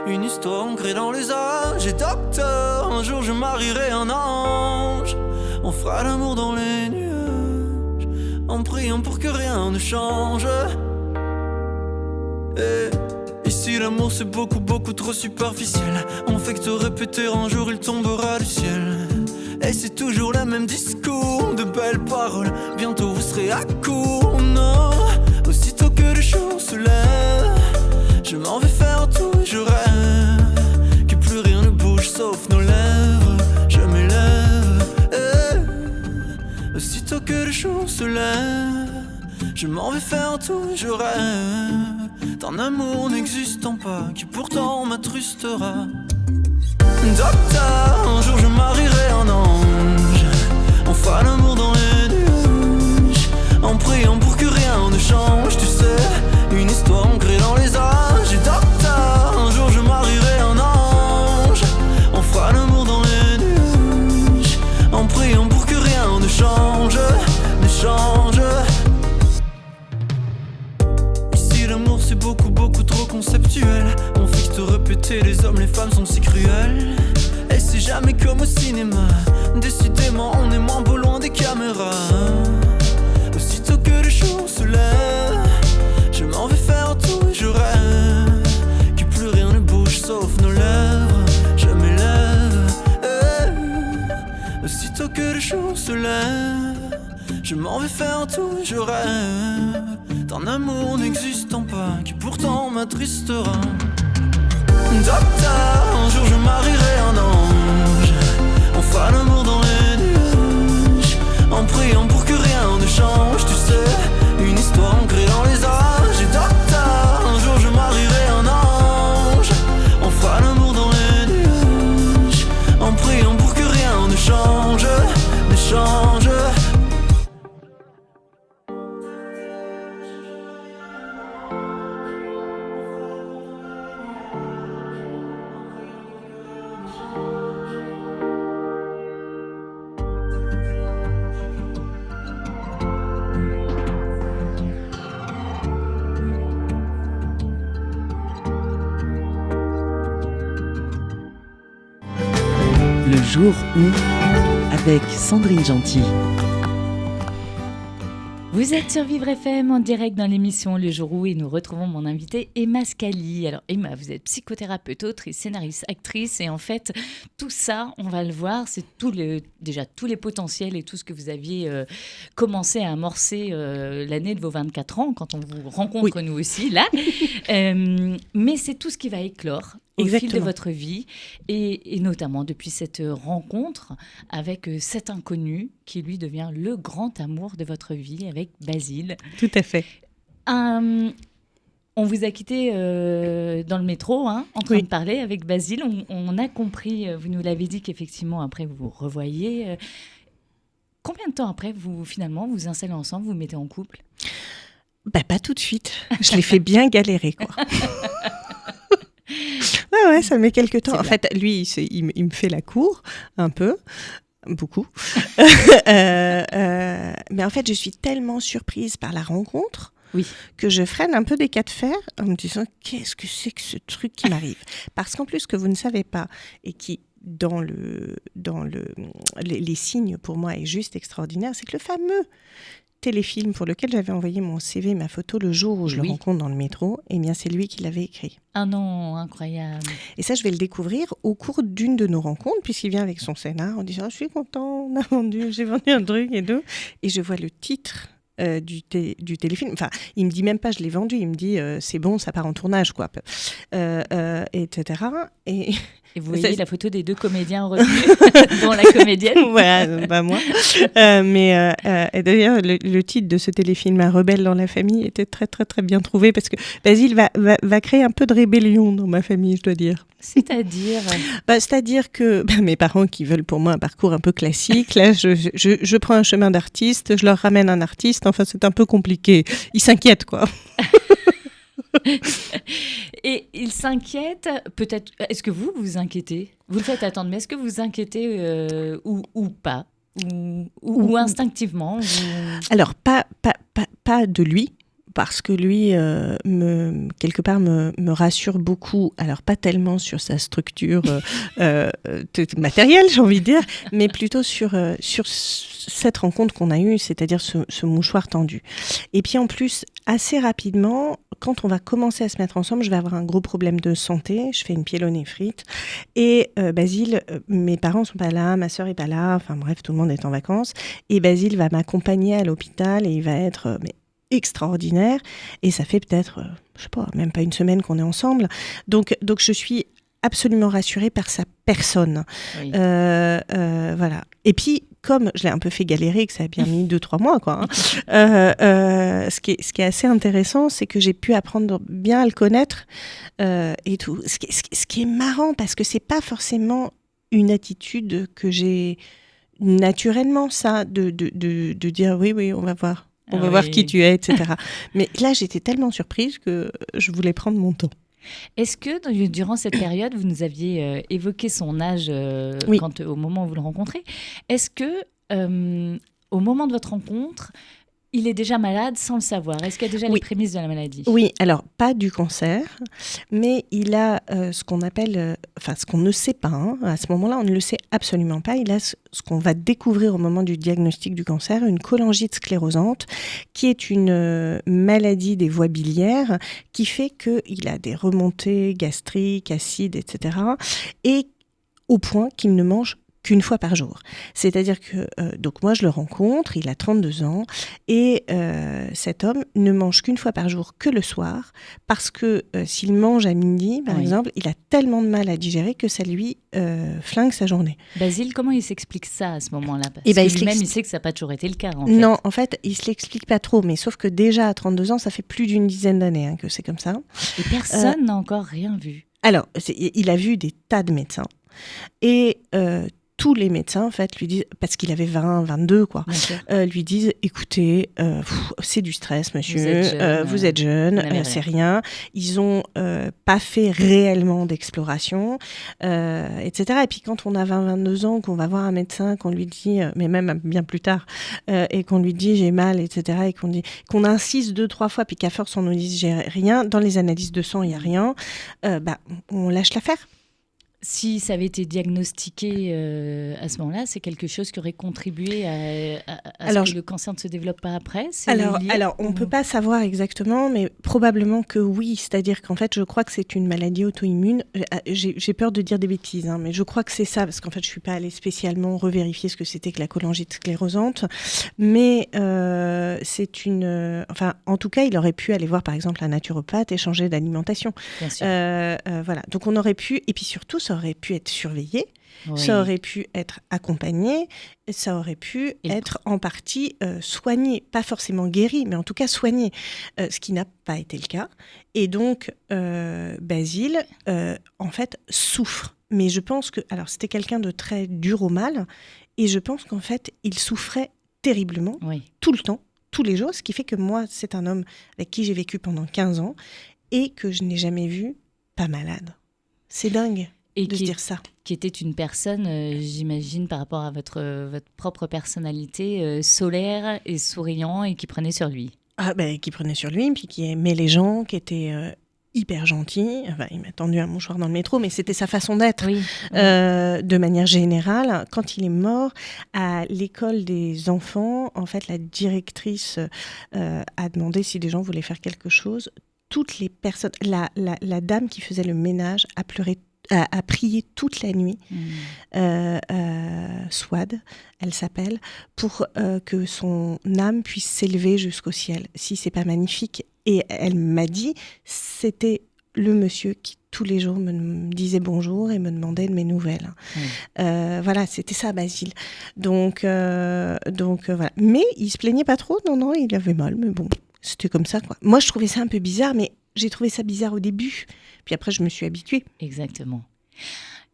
une histoire ancrée dans les âges. Et docteur, un jour je marierai un ange. On fera l'amour dans les nuages, en priant pour que rien ne change. Et ici l'amour c'est beaucoup trop superficiel. On fait que te répéter, un jour il tombera du ciel. Et c'est toujours le même discours, de belles paroles. Bientôt vous serez à court, non. Aussitôt que le jour se lève, je m'en vais faire tout et je rêve que plus rien ne bouge sauf nos lèvres. Je m'élève, Aussitôt que le jour se lève, Je m'en vais faire tout, je rêve d'un amour n'existant pas qui pourtant m'attrustera. Docteur, un jour je marierai un ange. On fera l'amour dans les nuages, en priant pour que rien ne change. Tu sais, une histoire ancrée dans les âges. Et docteur, un jour je marierai un ange. On fera l'amour dans les nuages, en priant pour que rien ne change, ne change. Ici l'amour c'est beaucoup, beaucoup trop conceptuel. On fixe te répéter, les hommes, les femmes sont si cruels. Et c'est jamais comme au cinéma. Décidément on est moins beau loin des caméras. Aussitôt que le jour se lève, je m'en vais faire tout et je rêve que plus rien ne bouge sauf nos lèvres. Je m'élève, aussitôt que le jour se lève, je m'en vais faire tout et je rêve d'un amour n'existant pas qui pourtant m'attristera. Docteur, un jour je marierai un ange. On fera l'amour dans les nuages, en priant pour que rien ne change. Tu sais, une histoire ancrée dans les âges. Et docteur, un jour je marierai un ange. On fera l'amour dans les nuages, en priant pour que rien ne change, ne change. Le jour où, avec Sandrine Gentil. Vous êtes sur Vivre FM en direct dans l'émission Le Jour où et nous retrouvons mon invitée Emma Scali. Alors Emma, vous êtes psychothérapeute, autrice, scénariste, actrice et en fait tout ça, on va le voir, c'est déjà tous les potentiels et tout ce que vous aviez commencé à amorcer l'année de vos 24 ans quand on vous rencontre nous aussi là. Mais c'est tout ce qui va éclore au fil de votre vie et notamment depuis cette rencontre avec cet inconnu qui lui devient le grand amour de votre vie avec Basile. Tout à fait. On vous a quitté dans le métro en train de parler avec Basile. On a compris, vous nous l'avez dit qu'effectivement après vous vous revoyez. Combien de temps après vous finalement vous installez ensemble, vous mettez en couple ? Pas tout de suite. Je l'ai fait bien galérer quoi. Ouais, ça met quelques temps. En fait, lui, il me fait la cour, un peu, beaucoup. Mais en fait, je suis tellement surprise par la rencontre que je freine un peu des cas de fer en me disant « Qu'est-ce que c'est que ce truc qui m'arrive ?» Parce qu'en plus, ce que vous ne savez pas et qui, dans les signes, pour moi, est juste extraordinaire, c'est que le fameux téléfilm pour lequel j'avais envoyé mon CV, ma photo, le jour où je le rencontre dans le métro, eh bien, c'est lui qui l'avait écrit. Ah non, incroyable. Et ça, je vais le découvrir au cours d'une de nos rencontres, puisqu'il vient avec son scénar en disant « Je suis content, j'ai vendu un truc et tout ». Et je vois le titre du téléfilm. Enfin, il me dit même pas « Je l'ai vendu », il me dit « C'est bon, ça part en tournage, quoi ». Etc. Et vous voyez la photo des deux comédiens revenus, dont la comédienne. Voilà, pas moi. Et d'ailleurs, le titre de ce téléfilm, Un rebelle dans la famille, était très, très, très bien trouvé parce que Basile va créer un peu de rébellion dans ma famille, je dois dire. C'est-à-dire C'est-à-dire que mes parents qui veulent pour moi un parcours un peu classique, là, je prends un chemin d'artiste, je leur ramène un artiste, enfin, c'est un peu compliqué. Ils s'inquiètent, quoi. Et il s'inquiète, peut-être. Est-ce que vous vous inquiétez ? Vous le faites attendre, mais est-ce que vous vous inquiétez ou pas ou instinctivement Alors, pas de lui. Parce que lui, quelque part, me rassure beaucoup. Alors, pas tellement sur sa structure matérielle, j'ai envie de dire, mais plutôt sur cette rencontre qu'on a eue, c'est-à-dire ce mouchoir tendu. Et puis, en plus, assez rapidement, quand on va commencer à se mettre ensemble, je vais avoir un gros problème de santé. Je fais une pyélonéphrite. Et Basile, mes parents sont pas là, ma sœur est pas là. Enfin bref, tout le monde est en vacances. Et Basile va m'accompagner à l'hôpital et il va être... extraordinaire, et ça fait peut-être, je sais pas, même pas une semaine qu'on est ensemble. Donc je suis absolument rassurée par sa personne. Oui. Voilà. Et puis, comme je l'ai un peu fait galérer, que ça a bien mis 2-3 mois, quoi, ce qui est assez intéressant, c'est que j'ai pu apprendre bien à le connaître et tout. Ce qui est marrant, parce que c'est pas forcément une attitude que j'ai naturellement, ça, de dire oui, on va voir. On va voir qui tu es, etc. Mais là, j'étais tellement surprise que je voulais prendre mon temps. Est-ce que durant cette période, vous nous aviez évoqué son âge au moment où vous le rencontrez? Est-ce que au moment de votre rencontre, il est déjà malade sans le savoir? Est-ce qu'il y a déjà les prémices de la maladie? Oui, alors pas du cancer, mais il a ce qu'on appelle, ce qu'on ne sait pas, hein, à ce moment-là, on ne le sait absolument pas. Il a ce qu'on va découvrir au moment du diagnostic du cancer, une cholangite sclérosante, qui est une maladie des voies biliaires qui fait qu'il a des remontées gastriques, acides, etc. Et au point qu'il ne mange qu'une fois par jour. C'est-à-dire que, donc moi je le rencontre, il a 32 ans, et cet homme ne mange qu'une fois par jour que le soir, parce que s'il mange à midi, par exemple, il a tellement de mal à digérer que ça lui flingue sa journée. Basile, comment il s'explique ça à ce moment-là? Parce que lui-même, il sait que ça n'a pas toujours été le cas, en fait. Non, en fait, il ne se l'explique pas trop, mais sauf que déjà à 32 ans, ça fait plus d'une dizaine d'années que c'est comme ça. Et personne n'a encore rien vu. Alors, il a vu des tas de médecins, et tous les médecins, en fait, lui disent, parce qu'il avait 20, 22, quoi, lui disent, écoutez, c'est du stress, monsieur, vous êtes jeune, c'est rien. Ils n'ont pas fait réellement d'exploration, etc. Et puis quand on a 20, 22 ans, qu'on va voir un médecin, qu'on lui dit, mais même bien plus tard, et qu'on lui dit j'ai mal, etc., et qu'on insiste 2-3 fois, puis qu'à force on nous dise j'ai rien, dans les analyses de sang, il n'y a rien, on lâche l'affaire. Si ça avait été diagnostiqué à ce moment-là, c'est quelque chose qui aurait contribué à ce que le cancer ne se développe pas après? Alors, on ne peut pas savoir exactement, mais probablement que oui. C'est-à-dire qu'en fait, je crois que c'est une maladie auto-immune. J'ai peur de dire des bêtises, hein, mais je crois que c'est ça, parce qu'en fait, je ne suis pas allée spécialement revérifier ce que c'était que la cholangite sclérosante. Mais c'est une... en tout cas, il aurait pu aller voir, par exemple, un naturopathe et changer d'alimentation. Bien sûr. Voilà. Donc, on aurait pu... Et puis surtout, ça aurait pu être surveillé, ça aurait pu être accompagné, et ça aurait pu être en partie soigné, pas forcément guéri, mais en tout cas soigné, ce qui n'a pas été le cas. Et donc, Basile, en fait, souffre. Mais je pense que... Alors, c'était quelqu'un de très dur au mal, et je pense qu'en fait, il souffrait terriblement, tout le temps, tous les jours, ce qui fait que moi, c'est un homme avec qui j'ai vécu pendant 15 ans, et que je n'ai jamais vu pas malade. C'est dingue. Et de se dire ça. Qui était une personne, j'imagine, par rapport à votre propre personnalité, solaire et souriant, et qui prenait sur lui. Qui prenait sur lui, puis qui aimait les gens, qui était hyper gentil. Il m'a tendu un mouchoir dans le métro, mais c'était sa façon d'être. De manière générale, quand il est mort, à l'école des enfants, en fait, la directrice a demandé si des gens voulaient faire quelque chose. Toutes les personnes, la dame qui faisait le ménage a pleuré, a prié toute la nuit, Swad, elle s'appelle, pour que son âme puisse s'élever jusqu'au ciel. Si c'est pas magnifique. Et elle m'a dit, c'était le monsieur qui tous les jours me disait bonjour et me demandait de mes nouvelles. Voilà, c'était ça, Basile. Donc voilà. Mais il se plaignait pas trop, non, il avait mal, mais bon. C'était comme ça, quoi. Moi, je trouvais ça un peu bizarre, mais j'ai trouvé ça bizarre au début. Puis après, je me suis habituée. Exactement.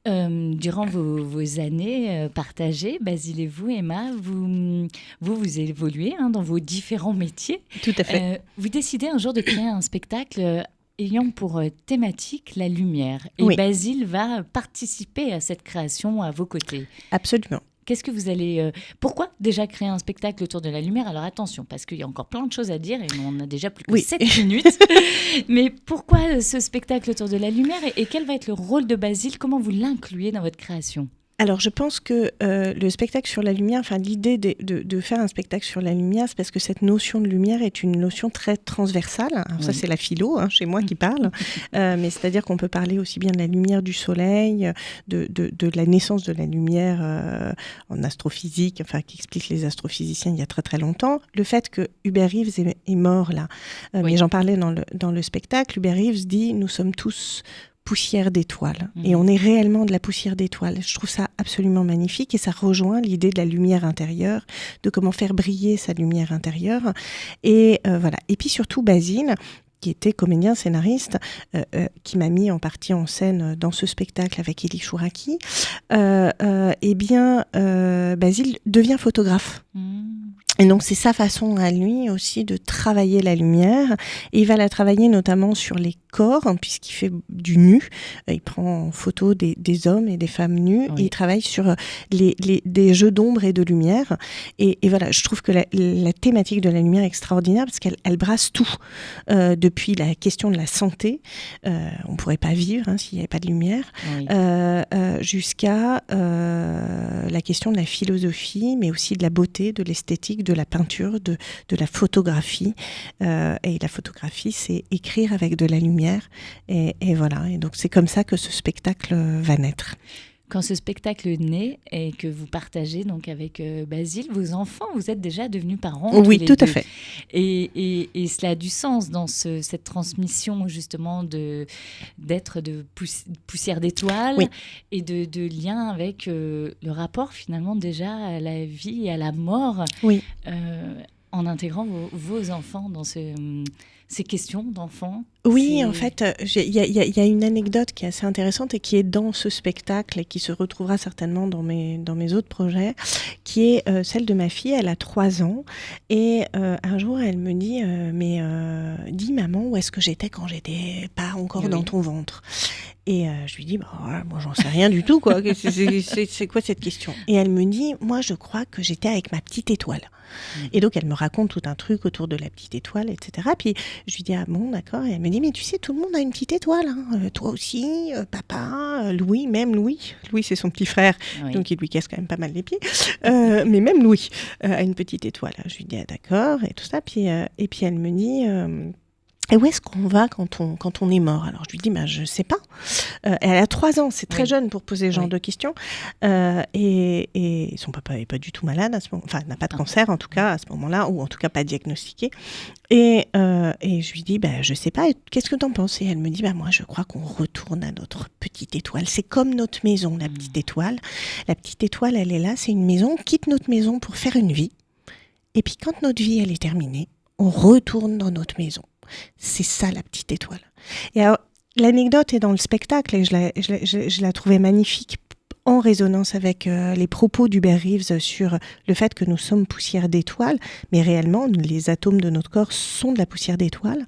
Durant vos années partagées, Basile et vous, Emma, vous évoluez dans vos différents métiers. Tout à fait. Vous décidez un jour de créer un spectacle ayant pour thématique la lumière. Et Basile va participer à cette création à vos côtés. Absolument. Qu'est-ce que vous allez... pourquoi déjà créer un spectacle autour de la lumière? Alors attention, parce qu'il y a encore plein de choses à dire et on a déjà plus que 7 minutes. Mais pourquoi ce spectacle autour de la lumière et quel va être le rôle de Basile? Comment vous l'incluez dans votre création? Alors, je pense que le spectacle sur la lumière, l'idée de faire un spectacle sur la lumière, c'est parce que cette notion de lumière est une notion très transversale. Alors, ça, c'est la philo, chez moi, qui parle. Mais c'est-à-dire qu'on peut parler aussi bien de la lumière du soleil, de la naissance de la lumière en astrophysique, qui explique les astrophysiciens il y a très, très longtemps. Le fait que Hubert Reeves est mort, là, mais j'en parlais dans le spectacle, Hubert Reeves dit « Nous sommes tous poussière d'étoiles. Et on est réellement de la poussière d'étoiles. Je trouve ça absolument magnifique et ça rejoint l'idée de la lumière intérieure, de comment faire briller sa lumière intérieure. Et voilà. Et puis surtout, Basile, qui était comédien, scénariste, qui m'a mis en partie en scène dans ce spectacle avec Elie Chouraki, Basile devient photographe. Et donc, c'est sa façon à lui aussi de travailler la lumière. Et il va la travailler notamment sur les corps, puisqu'il fait du nu. Il prend en photo des hommes et des femmes nus. Oui. Et il travaille sur des jeux d'ombre et de lumière. Et voilà, je trouve que la thématique de la lumière est extraordinaire parce qu'elle brasse tout. Depuis la question de la santé, on ne pourrait pas vivre s'il n'y avait pas de lumière, oui. Jusqu'à la question de la philosophie, mais aussi de la beauté, de l'esthétique, de la peinture, de la photographie. Et la photographie, c'est écrire avec de la lumière. Et voilà. Et donc, c'est comme ça que ce spectacle va naître. Quand ce spectacle naît et que vous partagez donc avec Basile, vos enfants, vous êtes déjà devenus parents. Oui, tout à fait. Et cela a du sens dans cette transmission justement d'être de poussière d'étoiles, oui. Et de lien avec le rapport finalement déjà à la vie et à la mort, oui. En intégrant vos enfants dans ces questions d'enfants. Oui, en fait, il y a une anecdote qui est assez intéressante et qui est dans ce spectacle et qui se retrouvera certainement dans mes autres projets, qui est celle de ma fille. Elle a 3 ans et un jour, elle me dit dis maman, où est-ce que j'étais quand j'étais pas encore dans ton ventre ? Et je lui dis, moi j'en sais rien du tout, quoi. C'est quoi cette question ? Et elle me dit, moi je crois que j'étais avec ma petite étoile. Et donc elle me raconte tout un truc autour de la petite étoile, etc. Puis je lui dis, ah bon, d'accord. Et elle me dit, mais tu sais, tout le monde a une petite étoile. Hein. Toi aussi, papa, Louis, même Louis. Louis, c'est son petit frère, oui. Donc il lui casse quand même pas mal les pieds. Mais même Louis a une petite étoile. Je lui dis, ah d'accord, et tout ça. Puis, et puis elle me dit... Et où est-ce qu'on va quand on est mort ? Alors, je lui dis, je sais pas. Elle a 3 ans, c'est très jeune pour poser ce genre de questions. Et son papa n'est pas du tout malade à ce moment, enfin, n'a pas de cancer en tout cas à ce moment-là, ou en tout cas pas diagnostiqué. Et je lui dis, je sais pas, qu'est-ce que t'en penses ? Et elle me dit, moi, je crois qu'on retourne à notre petite étoile. C'est comme notre maison, la petite étoile. La petite étoile, elle est là, c'est une maison. On quitte notre maison pour faire une vie. Et puis, quand notre vie, elle est terminée, on retourne dans notre maison. C'est ça la petite étoile. Et alors, l'anecdote est dans le spectacle et je la trouvais magnifique en résonance avec les propos d'Hubert Reeves sur le fait que nous sommes poussière d'étoiles, mais réellement les atomes de notre corps sont de la poussière d'étoiles.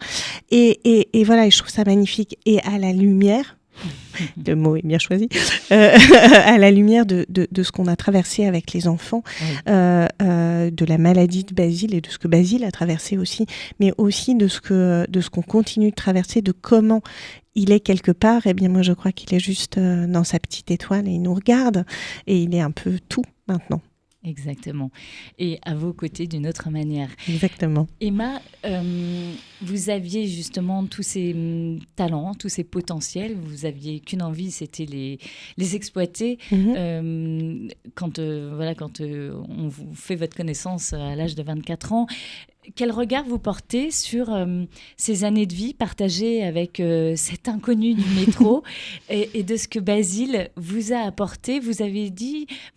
Et voilà, et je trouve ça magnifique. Et à la lumière, le mot est bien choisi, à la lumière de ce qu'on a traversé avec les enfants, de la maladie de Basile et de ce que Basile a traversé aussi, mais aussi de ce qu'on continue de traverser, de comment il est quelque part. Eh bien moi je crois qu'il est juste dans sa petite étoile et il nous regarde et il est un peu tout maintenant. Exactement. Et à vos côtés d'une autre manière. Exactement. Emma, vous aviez justement tous ces talents, tous ces potentiels. Vous aviez qu'une envie, c'était les exploiter. Mm-hmm. Quand on vous fait votre connaissance à l'âge de 24 ans, quel regard vous portez sur ces années de vie partagées avec cet inconnu du métro et de ce que Basile vous a apporté ? Vous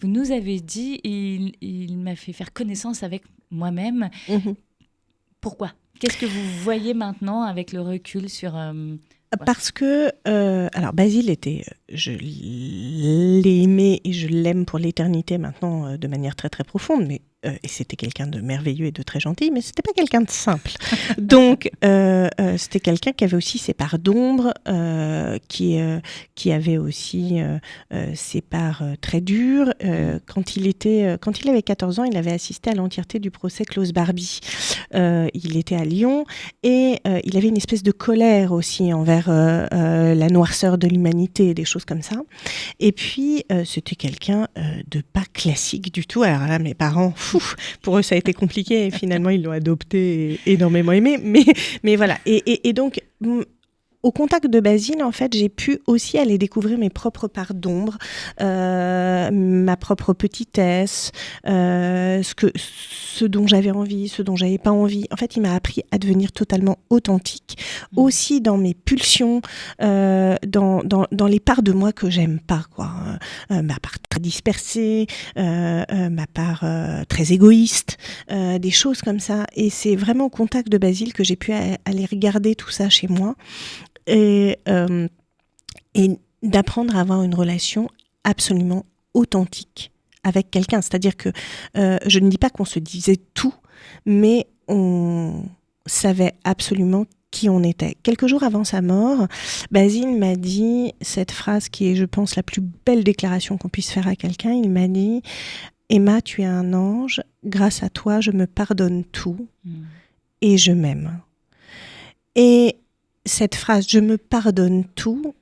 nous avez dit, il m'a fait faire connaissance avec moi-même. Mm-hmm. Pourquoi ? Qu'est-ce que vous voyez maintenant avec le recul sur... Parce que, alors Basile je l'ai aimé et je l'aime pour l'éternité maintenant de manière très très profonde, mais et c'était quelqu'un de merveilleux et de très gentil, mais c'était pas quelqu'un de simple. Donc c'était quelqu'un qui avait aussi ses parts d'ombre, qui avait aussi ses parts très dures. Quand il avait 14 ans, il avait assisté à l'entièreté du procès Klaus Barbie. Il était à Lyon et il avait une espèce de colère aussi envers la noirceur de l'humanité, des choses comme ça. Et puis c'était quelqu'un de pas classique du tout. Alors là, mes parents, pour eux ça a été compliqué et finalement ils l'ont adopté et énormément aimé. Mais voilà. Et donc au contact de Basile, en fait, j'ai pu aussi aller découvrir mes propres parts d'ombre, ma propre petitesse, ce dont j'avais envie, ce dont j'avais pas envie. En fait, il m'a appris à devenir totalement authentique, aussi dans mes pulsions, dans les parts de moi que j'aime pas, quoi. Ma part très dispersée, ma part très égoïste, des choses comme ça. Et c'est vraiment au contact de Basile que j'ai pu aller regarder tout ça chez moi. Et d'apprendre à avoir une relation absolument authentique avec quelqu'un. C'est-à-dire que je ne dis pas qu'on se disait tout, mais on savait absolument qui on était. Quelques jours avant sa mort, Basile m'a dit cette phrase qui est, je pense, la plus belle déclaration qu'on puisse faire à quelqu'un. Il m'a dit « Emma, tu es un ange, grâce à toi, je me pardonne tout et je m'aime. » Et cette phrase « je me pardonne tout »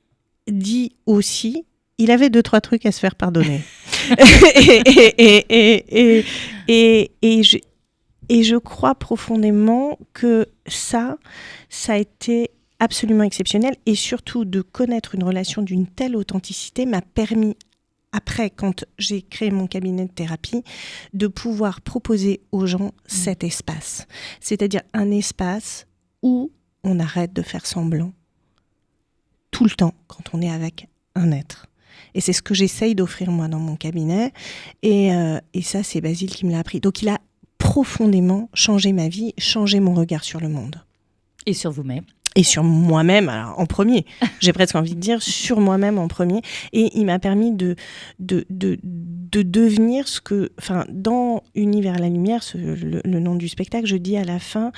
dit aussi, il avait 2-3 trucs à se faire pardonner. Et je crois profondément que ça a été absolument exceptionnel. Et surtout, de connaître une relation d'une telle authenticité m'a permis, après, quand j'ai créé mon cabinet de thérapie, de pouvoir proposer aux gens cet espace. C'est-à-dire un espace où on arrête de faire semblant tout le temps quand on est avec un être. Et c'est ce que j'essaye d'offrir moi dans mon cabinet. Et ça, c'est Basile qui me l'a appris. Donc il a profondément changé ma vie, changé mon regard sur le monde. Et sur vous-même. Et sur moi-même, alors en premier, j'ai presque envie de dire sur moi-même en premier. Et il m'a permis de devenir ce que... Enfin, dans Univers la Lumière, le nom du spectacle, je dis à la fin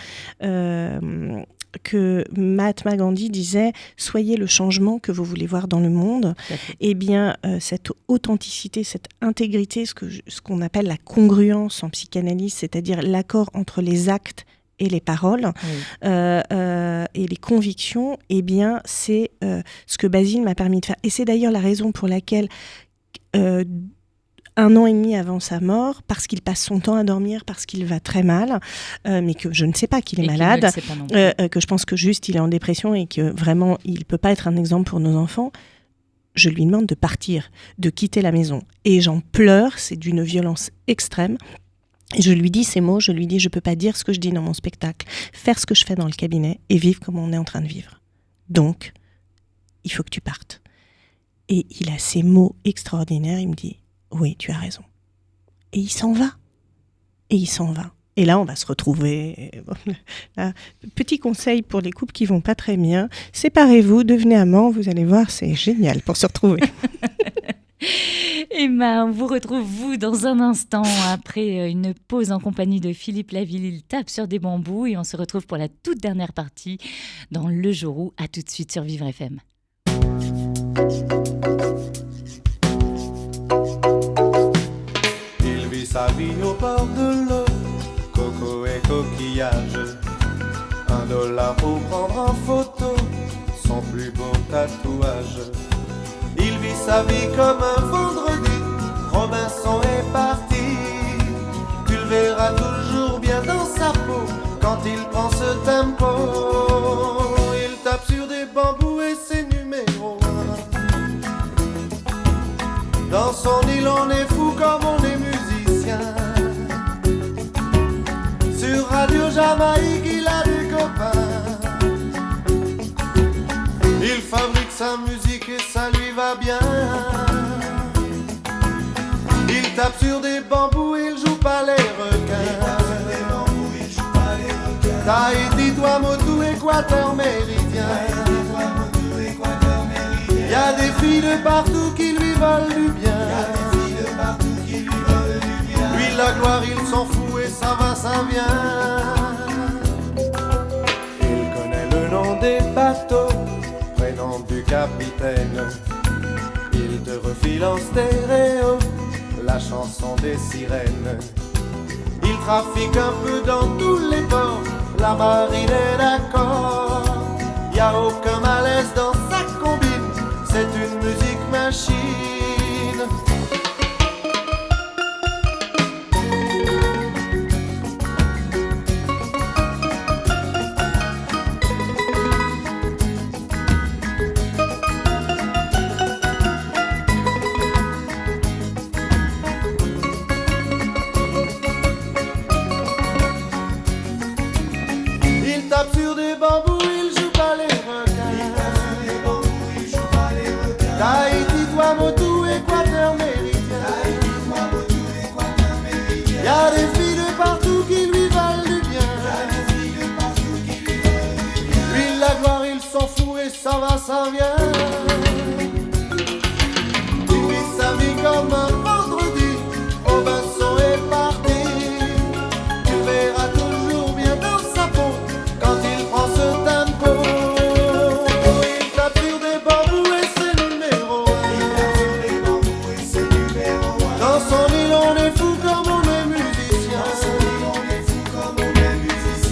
que Mahatma Gandhi disait « Soyez le changement que vous voulez voir dans le monde ». Eh bien, cette authenticité, cette intégrité, ce qu'on appelle la congruence en psychanalyse, c'est-à-dire l'accord entre les actes et les paroles, et les convictions, eh bien, c'est ce que Basile m'a permis de faire. Et c'est d'ailleurs la raison pour laquelle, 1 an et demi avant sa mort, parce qu'il passe son temps à dormir, parce qu'il va très mal, mais que je ne sais pas qu'il est malade, que je pense que juste il est en dépression et que vraiment il ne peut pas être un exemple pour nos enfants, je lui demande de partir, de quitter la maison. Et j'en pleure, c'est d'une violence extrême. Et je lui dis ces mots, je lui dis je ne peux pas dire ce que je dis dans mon spectacle, faire ce que je fais dans le cabinet et vivre comme on est en train de vivre. Donc, il faut que tu partes. Et il a ces mots extraordinaires, il me dit oui, tu as raison. Et il s'en va. Et il s'en va. Et là, on va se retrouver. Là, petit conseil pour les couples qui vont pas très bien. Séparez-vous, devenez amants, vous allez voir, c'est génial pour se retrouver. Emma, on vous retrouve vous dans un instant après une pause en compagnie de Philippe Laville. Il tape sur des bambous et on se retrouve pour la toute dernière partie dans Le Jour où. À tout de suite sur Vivre FM. Il vit sa vie au bord de l'eau, coco et coquillage. $1 pour prendre en photo son plus beau tatouage. Il vit sa vie comme un vendredi, Robinson est parti. Tu le verras toujours bien dans sa peau quand il prend ce tempo. Il tape sur des bambous et ses numéros. Dans son île on est fou comme on est musicien. Sur Radio Jamaïque il a des copains. Il fabrique sa musique et ça lui va bien. Il tape sur des bambous, il joue pas les requins. Tahiti, Tuamotu, Équateur méridien. Y a des filles de partout qui lui veulent du bien. Lui la gloire il s'en fout et ça va, ça vient. Il connaît le nom des bateaux, prénom du capitaine. Il te refile en stéréo la chanson des sirènes. Il trafique un peu dans tous les ports, la marine est d'accord. Y a aucun malaise dans sa combine, c'est une musique machine. Tahiti, Tuamotu, Équateur méridien. Y a des filles de partout qui lui valent du bien. Lui la gloire il s'en fout et ça va, ça vient. Il vit sa vie comme un vendredi. Robinson est parti. Tu verras toujours bien dans sa peau quand il prend ce tempo. Il tape sur des bambous et c'est numéro un. Dans son île on est fou comme on est musicien.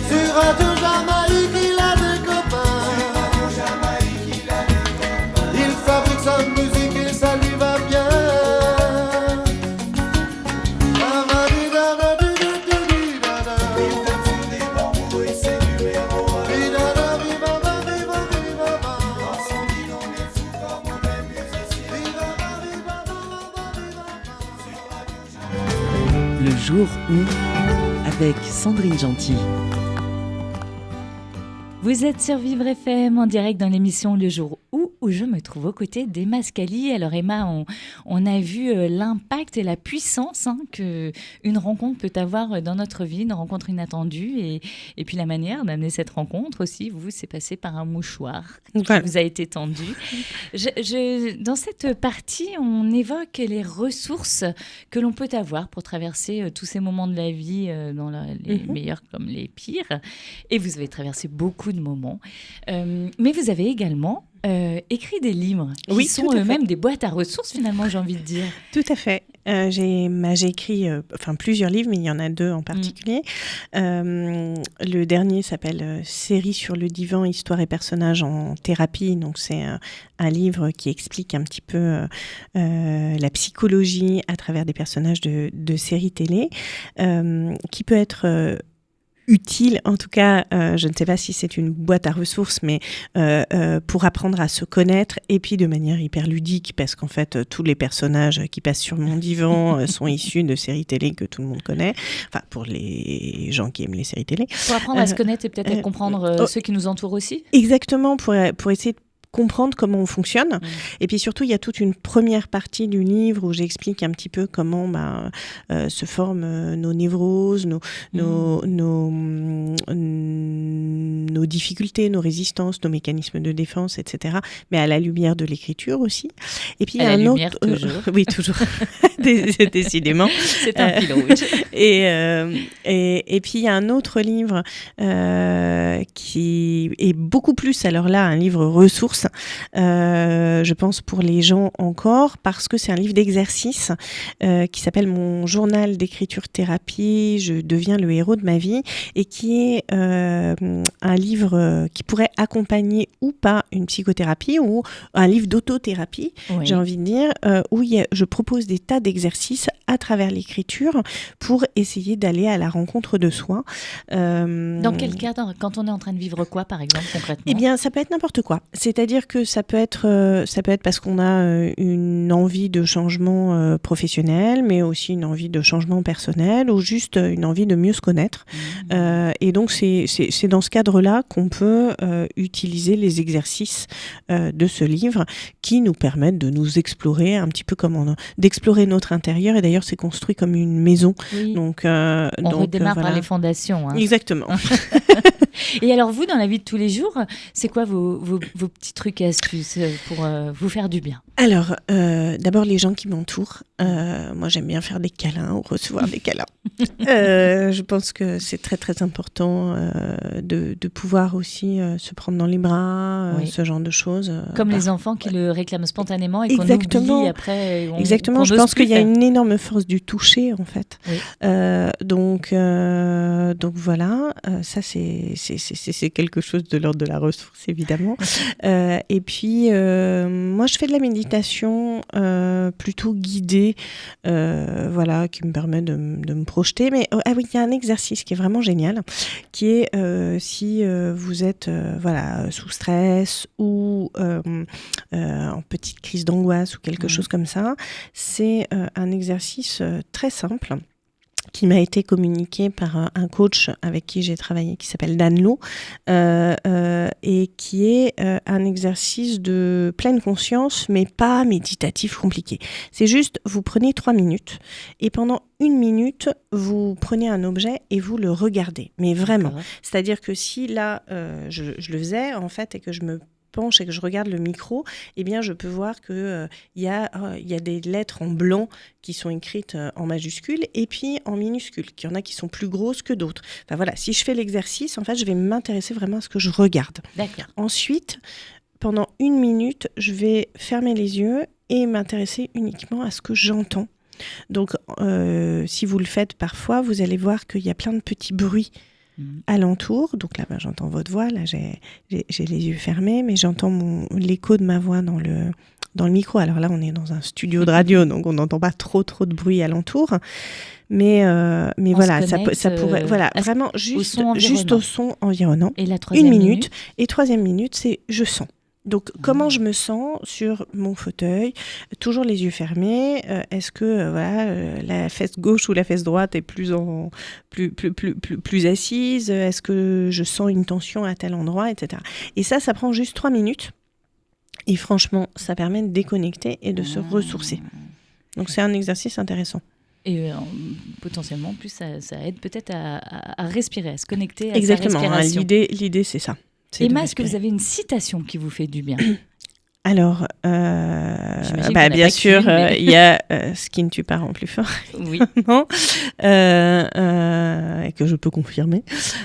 Sur Radio Jamaïque il a des copains. Il fabrique sa musique et ça lui va bien. Le jour où, avec Sandrine Gentil. Vous êtes sur Vivre FM en direct dans l'émission Le Jour où je me trouve aux côtés d'Emma Scali. Alors Emma, on a vu l'impact et la puissance qu'une rencontre peut avoir dans notre vie, une rencontre inattendue et puis la manière d'amener cette rencontre aussi. Vous, c'est passé par un mouchoir qui vous a été tendu. Dans cette partie, on évoque les ressources que l'on peut avoir pour traverser tous ces moments de la vie, dans les meilleurs comme les pires. Et vous avez traversé beaucoup de moments. Mais vous avez également écrit des livres qui sont eux-mêmes des boîtes à ressources, finalement, j'ai envie de dire. Tout à fait. J'ai écrit plusieurs livres, mais il y en a 2 en particulier. Le dernier s'appelle Série sur le divan, histoire et personnages en thérapie. Donc, c'est un livre qui explique un petit peu la psychologie à travers des personnages de séries télé, qui peut être utile, en tout cas, je ne sais pas si c'est une boîte à ressources, mais pour apprendre à se connaître, et puis de manière hyper ludique, parce qu'en fait, tous les personnages qui passent sur mon divan sont issus de séries télé que tout le monde connaît, enfin, pour les gens qui aiment les séries télé. Pour apprendre à se connaître et peut-être à comprendre ceux qui nous entourent aussi. Exactement, pour essayer de comprendre comment on fonctionne. Et puis surtout, il y a toute une première partie du livre où j'explique un petit peu comment se forment nos névroses, nos difficultés, nos résistances, nos mécanismes de défense, etc. Mais à la lumière de l'écriture aussi. Et puis il y a toujours. Oui, toujours. Décidément. C'est un fil rouge. Et puis il y a un autre livre qui est beaucoup plus, alors là, un livre ressources, je pense pour les gens encore, parce que c'est un livre d'exercice qui s'appelle Mon journal d'écriture thérapie, je deviens le héros de ma vie, et qui est un livre qui pourrait accompagner ou pas une psychothérapie ou un livre d'autothérapie, j'ai envie de dire, où je propose des tas d'exercices à travers l'écriture pour essayer d'aller à la rencontre de soi. Dans quel cadre? Quand on est en train de vivre quoi, par exemple, concrètement? Eh bien, ça peut être n'importe quoi. C'est-à-dire que ça peut être parce qu'on a une envie de changement professionnel, mais aussi une envie de changement personnel, ou juste une envie de mieux se connaître. Et donc, c'est dans ce cadre-là qu'on peut utiliser les exercices de ce livre qui nous permettent de nous explorer un petit peu d'explorer notre intérieur. Et d'ailleurs, c'est construit comme une maison. Oui. Donc, on redémarre par les fondations. Exactement. Et alors vous, dans la vie de tous les jours, c'est quoi vos petits trucs et astuces pour vous faire du bien? Alors, d'abord les gens qui m'entourent. Moi, j'aime bien faire des câlins ou recevoir des câlins. Je pense que c'est très très important de pouvoir aussi se prendre dans les bras, ce genre de choses. Comme les enfants qui le réclament spontanément et qu'on oublie après. Exactement, je pense qu'il y a une énorme force du toucher en fait. Oui. Donc voilà, ça c'est quelque chose de l'ordre de la ressource évidemment. Et puis moi je fais de la méditation plutôt guidée, voilà, qui me permet de me projeter. Mais oui, il y a un exercice qui est vraiment génial, qui est si vous êtes sous stress ou en petite crise d'angoisse ou quelque chose comme ça, c'est un exercice très simple qui m'a été communiqué par un coach avec qui j'ai travaillé, qui s'appelle Dan Lowe, et qui est un exercice de pleine conscience, mais pas méditatif compliqué. C'est juste, vous prenez 3 minutes, et pendant 1 minute, vous prenez un objet et vous le regardez. Mais vraiment. D'accord. C'est-à-dire que si là, je le faisais, en fait, et que je me penche et que je regarde le micro, eh bien, je peux voir qu'il y a des lettres en blanc qui sont écrites en majuscules et puis en minuscules, qu'il y en a qui sont plus grosses que d'autres. Enfin voilà, si je fais l'exercice, en fait, je vais m'intéresser vraiment à ce que je regarde. D'accord. Ensuite, pendant 1 minute, je vais fermer les yeux et m'intéresser uniquement à ce que j'entends. Donc, si vous le faites parfois, vous allez voir qu'il y a plein de petits bruits alentour. Donc là, j'entends votre voix. Là, j'ai les yeux fermés, mais j'entends l'écho de ma voix dans le micro. Alors là, on est dans un studio de radio, donc on n'entend pas trop de bruit alentour. Mais voilà, ça pourrait, voilà, vraiment juste au son environnant. Et la 3e 1 minute. Et 3e minute, c'est je sens. Donc, comment je me sens sur mon fauteuil, toujours les yeux fermés. Est-ce que la fesse gauche ou la fesse droite est plus assise? Est-ce que je sens une tension à tel endroit, etc. Et ça prend juste 3 minutes. Et franchement, ça permet de déconnecter et de se ressourcer. Donc, c'est un exercice intéressant. Et potentiellement, plus ça aide peut-être à respirer, à se connecter à Exactement, sa respiration. L'idée, c'est ça. Emma, est-ce que vous avez une citation qui vous fait du bien? Alors, bien sûr, il y a ce qui ne tue pas rend plus fort. Oui. Non, et que je peux confirmer.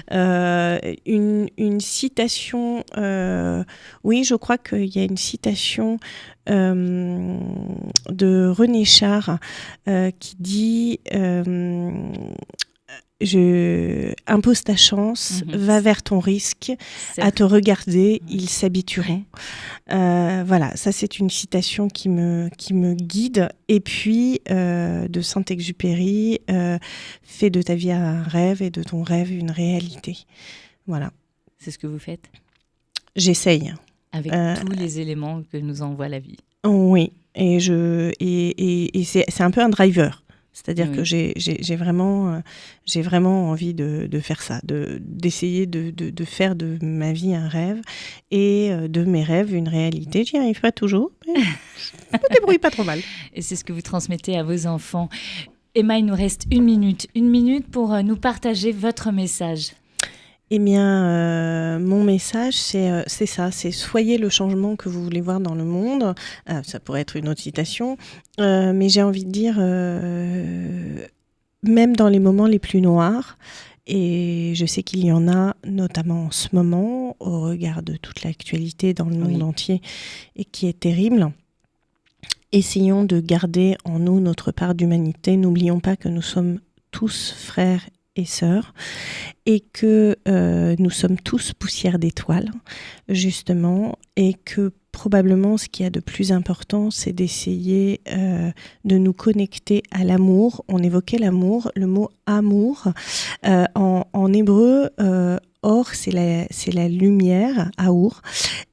Une citation, oui, je crois qu'il y a une citation de René Char qui dit impose ta chance, va vers ton risque, à te regarder, ils s'habitueront. Voilà, ça c'est une citation qui me guide. Et puis, de Saint-Exupéry, fais de ta vie un rêve et de ton rêve une réalité. Voilà. C'est ce que vous faites? J'essaye. Avec tous les éléments que nous envoie la vie. Oui, et c'est un peu un driver. C'est-à-dire que j'ai vraiment envie de faire ça, d'essayer de faire de ma vie un rêve et de mes rêves une réalité. J'y arrive pas toujours, mais je me débrouille pas trop mal. Et c'est ce que vous transmettez à vos enfants. Emma, il nous reste 1 minute. 1 minute pour nous partager votre message. Eh bien, mon message, c'est ça, c'est soyez le changement que vous voulez voir dans le monde. Ça pourrait être une autre citation, mais j'ai envie de dire, même dans les moments les plus noirs, et je sais qu'il y en a, notamment en ce moment, au regard de toute l'actualité dans le monde entier, et qui est terrible. Essayons de garder en nous notre part d'humanité. N'oublions pas que nous sommes tous frères et sœurs, et que nous sommes tous poussière d'étoiles, justement, et que probablement ce qu'il y a de plus important, c'est d'essayer de nous connecter à l'amour. On évoquait l'amour, le mot amour. En hébreu, or, c'est la lumière, aour,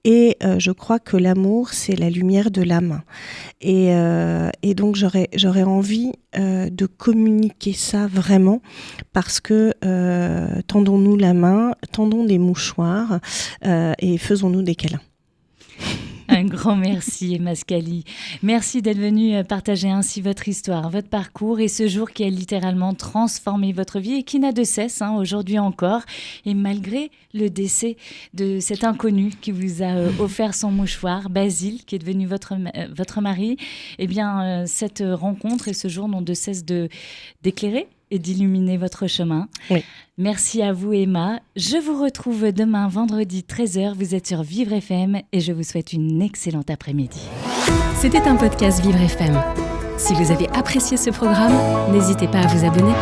et je crois que l'amour, c'est la lumière de l'âme. Et donc, j'aurais envie de communiquer ça vraiment, parce que tendons-nous la main, tendons des mouchoirs et faisons-nous des câlins. Un grand merci, Emma Scali. Merci d'être venue partager ainsi votre histoire, votre parcours et ce jour qui a littéralement transformé votre vie et qui n'a de cesse, aujourd'hui encore. Et malgré le décès de cet inconnu qui vous a offert son mouchoir, Basile, qui est devenu votre mari, eh bien, cette rencontre et ce jour n'ont de cesse d'éclairer et d'illuminer votre chemin. Oui. Merci à vous, Emma. Je vous retrouve demain, vendredi 13h. Vous êtes sur Vivre FM et je vous souhaite une excellente après-midi. C'était un podcast Vivre FM. Si vous avez apprécié ce programme, n'hésitez pas à vous abonner.